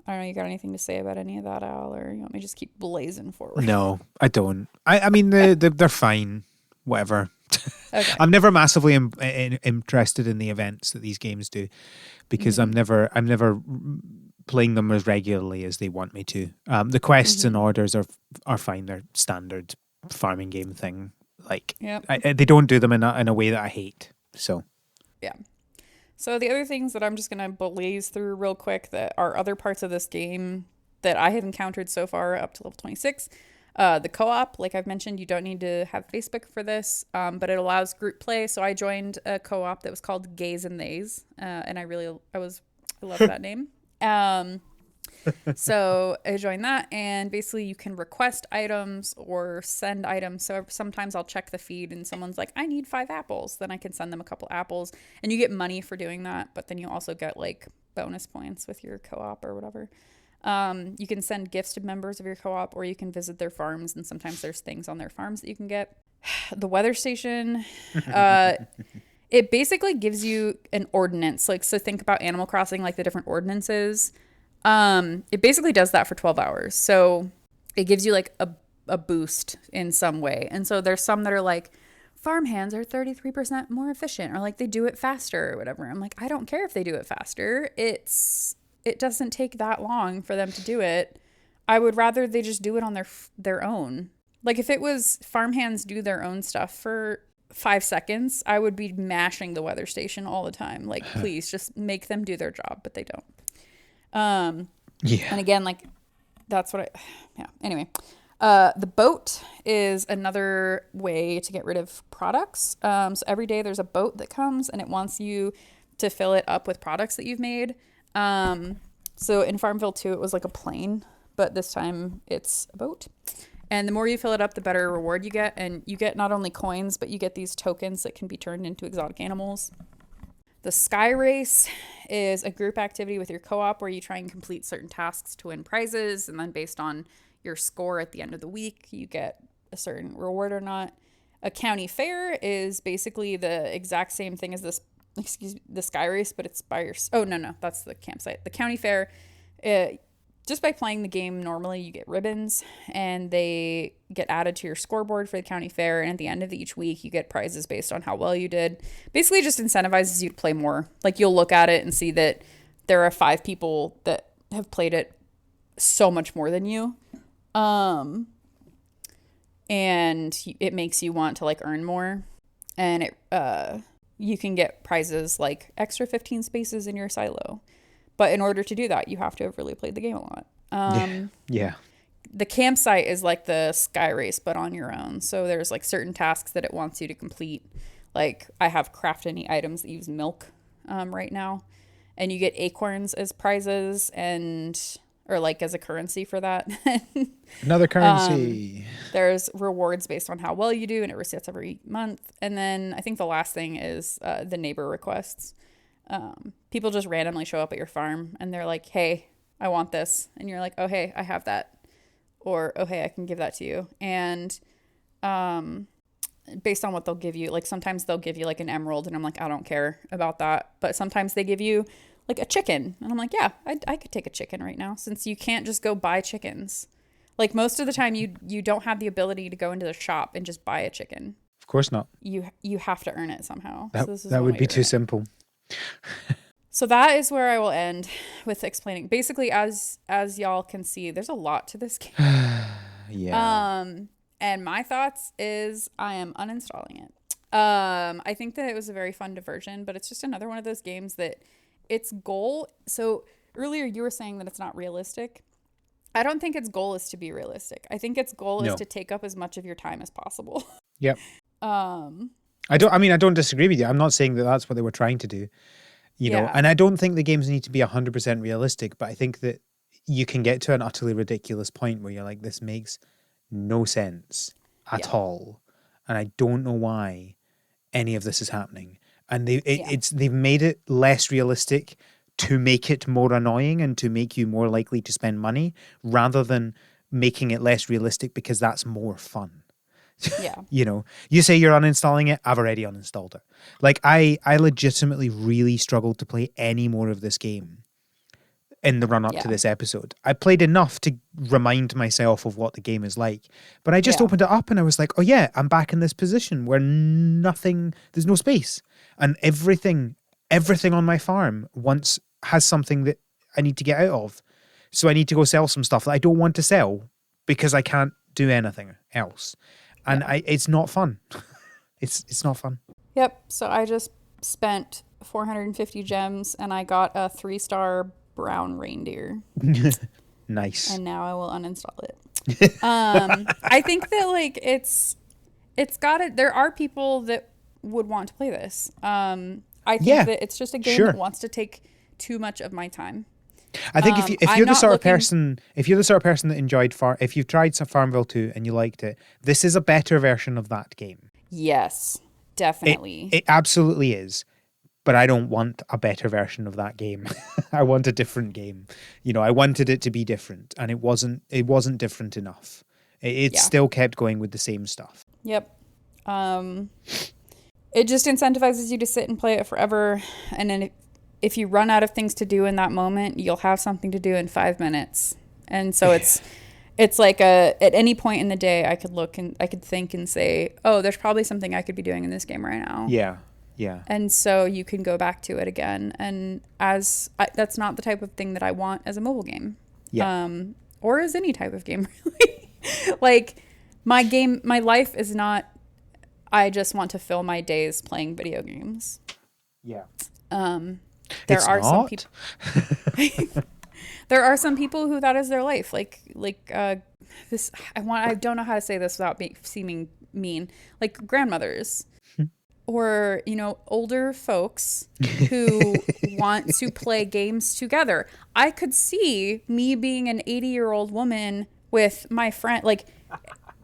I don't know, you got anything to say about any of that, Al, or you want me to just keep blazing forward? No, I don't. I mean, they're fine. Whatever. Okay. I'm never massively interested in the events that these games do, because I'm never playing them as regularly as they want me to. The quests and orders are fine. They're standard farming game thing. Like, yep. They don't do them in a way that I hate. So, yeah. So the other things that I'm just going to blaze through real quick that are other parts of this game that I have encountered so far up to level 26. The co-op, like I've mentioned, you don't need to have Facebook for this, but it allows group play. So I joined a co-op that was called Gays and Theys, and I love that name. So I joined that, and basically you can request items or send items. So sometimes I'll check the feed and someone's like, I need 5 apples. Then I can send them a couple apples, and you get money for doing that. But then you also get like bonus points with your co-op or whatever. You can send gifts to members of your co-op, or you can visit their farms. And sometimes there's things on their farms that you can get. The weather station, it basically gives you an ordinance. Like, so think about Animal Crossing, like the different ordinances. It basically does that for 12 hours. So it gives you like a boost in some way. And so there's some that are like, farm hands are 33% more efficient, or like they do it faster or whatever. I'm like, I don't care if they do it faster. It doesn't take that long for them to do it. I would rather they just do it on their own. Like if it was farm hands do their own stuff for 5 seconds, I would be mashing the weather station all the time. Like, please just make them do their job, but they don't. Yeah. And again, like that's what yeah. Anyway, the boat is another way to get rid of products. So every day there's a boat that comes and it wants you to fill it up with products that you've made. So in Farmville 2, it was like a plane, but this time it's a boat. And the more you fill it up, the better reward you get. And you get not only coins, but you get these tokens that can be turned into exotic animals. The Sky Race is a group activity with your co-op where you try and complete certain tasks to win prizes. And then based on your score at the end of the week, you get a certain reward or not. A county fair is basically the exact same thing as the Sky Race, but it's by your... Oh, no, that's the campsite. The county fair, just by playing the game normally, you get ribbons, and they get added to your scoreboard for the county fair, and at the end of each week, you get prizes based on how well you did. Basically, just incentivizes you to play more. Like, you'll look at it and see that there are 5 people that have played it so much more than you. And it makes you want to, like, earn more. And you can get prizes like extra 15 spaces in your silo. But in order to do that, you have to have really played the game a lot. Yeah. The campsite is like the Sky Race, but on your own. So there's like certain tasks that it wants you to complete. Like I have craft any items that use milk right now. And you get acorns as prizes or like as a currency for that. Another currency. There's rewards based on how well you do, and it resets every month. And then I think the last thing is the neighbor requests. People just randomly show up at your farm and they're like, hey, I want this. And you're like, oh, hey, I have that. Or, oh, hey, I can give that to you. And based on what they'll give you, like sometimes they'll give you like an emerald and I'm like, I don't care about that. But sometimes they give you like a chicken. And I'm like, yeah, I could take a chicken right now, since you can't just go buy chickens. Like most of the time you don't have the ability to go into the shop and just buy a chicken. Of course not. You have to earn it somehow. That would be too simple. So that is where I will end with explaining. Basically, as y'all can see, there's a lot to this game. Yeah. And my thoughts is I am uninstalling it. I think that it was a very fun diversion, but it's just another one of those games that its goal. So earlier you were saying that it's not realistic. I don't think its goal is to be realistic. I think its goal is to take up as much of your time as possible. Yep. I don't disagree with you. I'm not saying that that's what they were trying to do, you know, and I don't think the games need to be 100% realistic, but I think that you can get to an utterly ridiculous point where you're like, this makes no sense at all. And I don't know why any of this is happening. And they've made it less realistic to make it more annoying and to make you more likely to spend money, rather than making it less realistic because that's more fun. Yeah. You know, you say you're uninstalling it, I've already uninstalled it. Like I legitimately really struggled to play any more of this game in the run up to this episode. I played enough to remind myself of what the game is like, but I just opened it up and I was like, oh yeah, I'm back in this position where there's no space, and everything on my farm has something that I need to get out of. So I need to go sell some stuff that I don't want to sell because I can't do anything else. And it's not fun. It's not fun. Yep. So I just spent 450 gems and I got a 3-star brown reindeer. Nice. And now I will uninstall it. I think that like it's got it. There are people that would want to play this. I think that it's just a game that wants to take too much of my time. I think if you're the sort of person that enjoyed if you've tried some Farmville 2 and you liked it, this is a better version of that game. Yes, definitely. It absolutely is. But I don't want a better version of that game. I want a different game. You know, I wanted it to be different, and it wasn't different enough. It still kept going with the same stuff. Yep. it just incentivizes you to sit and play it forever. And then if you run out of things to do in that moment, you'll have something to do in 5 minutes. And so it's like at any point in the day, I could look and I could think and say, oh, there's probably something I could be doing in this game right now. Yeah. Yeah. And so you can go back to it again. And that's not the type of thing that I want as a mobile game. Yeah. Or as any type of game, really. Like my life is not, I just want to fill my days playing video games. Yeah. There are some people. There are some people who that is their life. Like this. I don't know how to say this without seeming mean. Like grandmothers, or older folks who want to play games together. I could see me being an 80-year-old woman with my friend, like.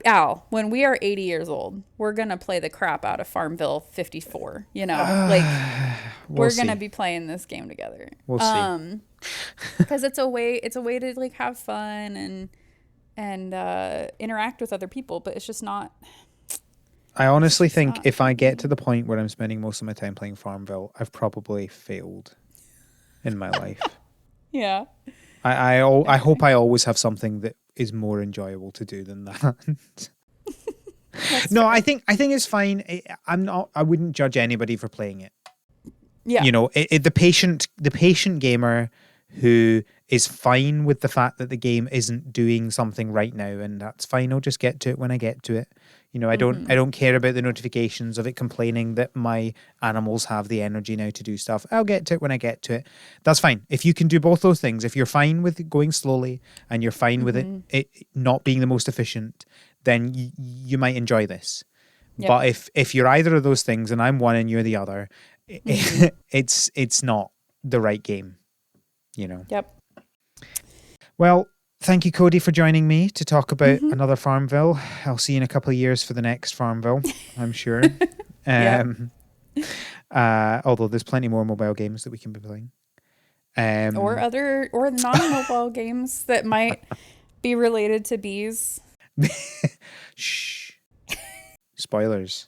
Al, when we are 80 years old, we're going to play the crap out of Farmville 54, we're going to be playing this game together. We'll see. Because it's a way to like have fun and interact with other people, but it's just not. I honestly think if I get to the point where I'm spending most of my time playing Farmville, I've probably failed in my life. Yeah. I hope I always have something that is more enjoyable to do than that. No, fair. I think it's fine. I wouldn't judge anybody for playing it. Yeah. The patient gamer who is fine with the fact that the game isn't doing something right now, and that's fine. I'll just get to it when I get to it. I don't care about the notifications of it complaining that my animals have the energy now to do stuff. I'll get to it when I get to it. That's fine. If you can do both those things, if you're fine with it going slowly and you're fine with it not being the most efficient, then you might enjoy this. Yep. But if you're either of those things and I'm one and you're the other, it's not the right game. Yep. Well, thank you, Codey, for joining me to talk about another Farmville. I'll see you in a couple of years for the next Farmville, I'm sure. Although there's plenty more mobile games that we can be playing. Or non-mobile games that might be related to bees. Shh. Spoilers.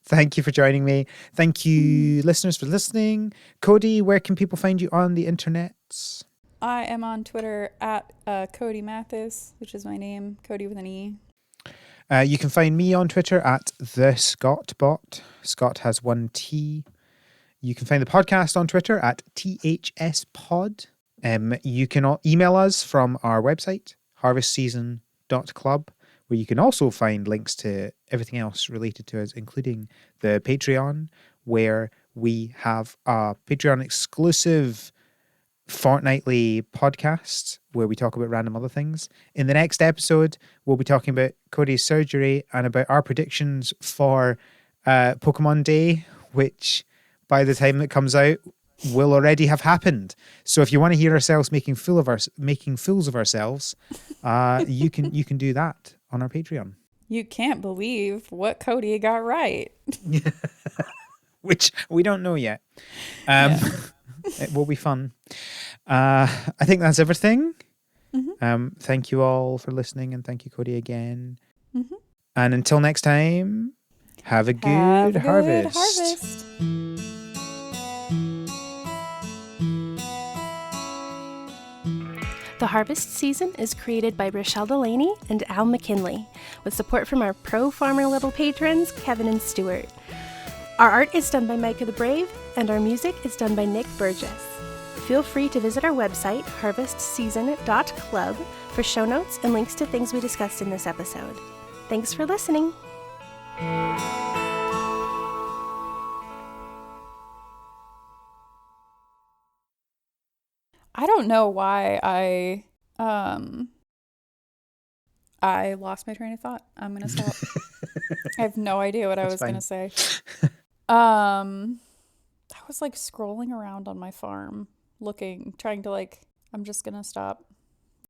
Thank you for joining me. Thank you, listeners, for listening. Codey, where can people find you on the internet? I am on Twitter at Codey Mathis, which is my name, Codey with an E. You can find me on Twitter at the ScottBot. Scott has one T. You can find the podcast on Twitter at THSPod. You can email us from our website, harvestseason.club, where you can also find links to everything else related to us, including the Patreon, where we have a Patreon exclusive fortnightly podcast where we talk about random other things. In the next episode, we'll be talking about Codey's surgery and about our predictions for Pokemon Day, which by the time it comes out will already have happened. So if you want to hear ourselves making fools of ourselves, you can do that on our Patreon. You can't believe what Codey got right. Which we don't know yet. It will be fun. I think that's everything. Thank you all for listening, and thank you, Codey, again. And until next time, have a good harvest. The Harvest Season is created by Rochelle Delaney and Al McKinley, with support from our pro farmer level patrons, Kevin and Stuart. Our art is done by Micah the Brave, and our music is done by Nick Burgess. Feel free to visit our website, harvestseason.club, for show notes and links to things we discussed in this episode. Thanks for listening. I don't know why I lost my train of thought. I'm gonna stop. I have no idea what I was gonna say. I was like scrolling around on my farm, trying to I'm just gonna stop.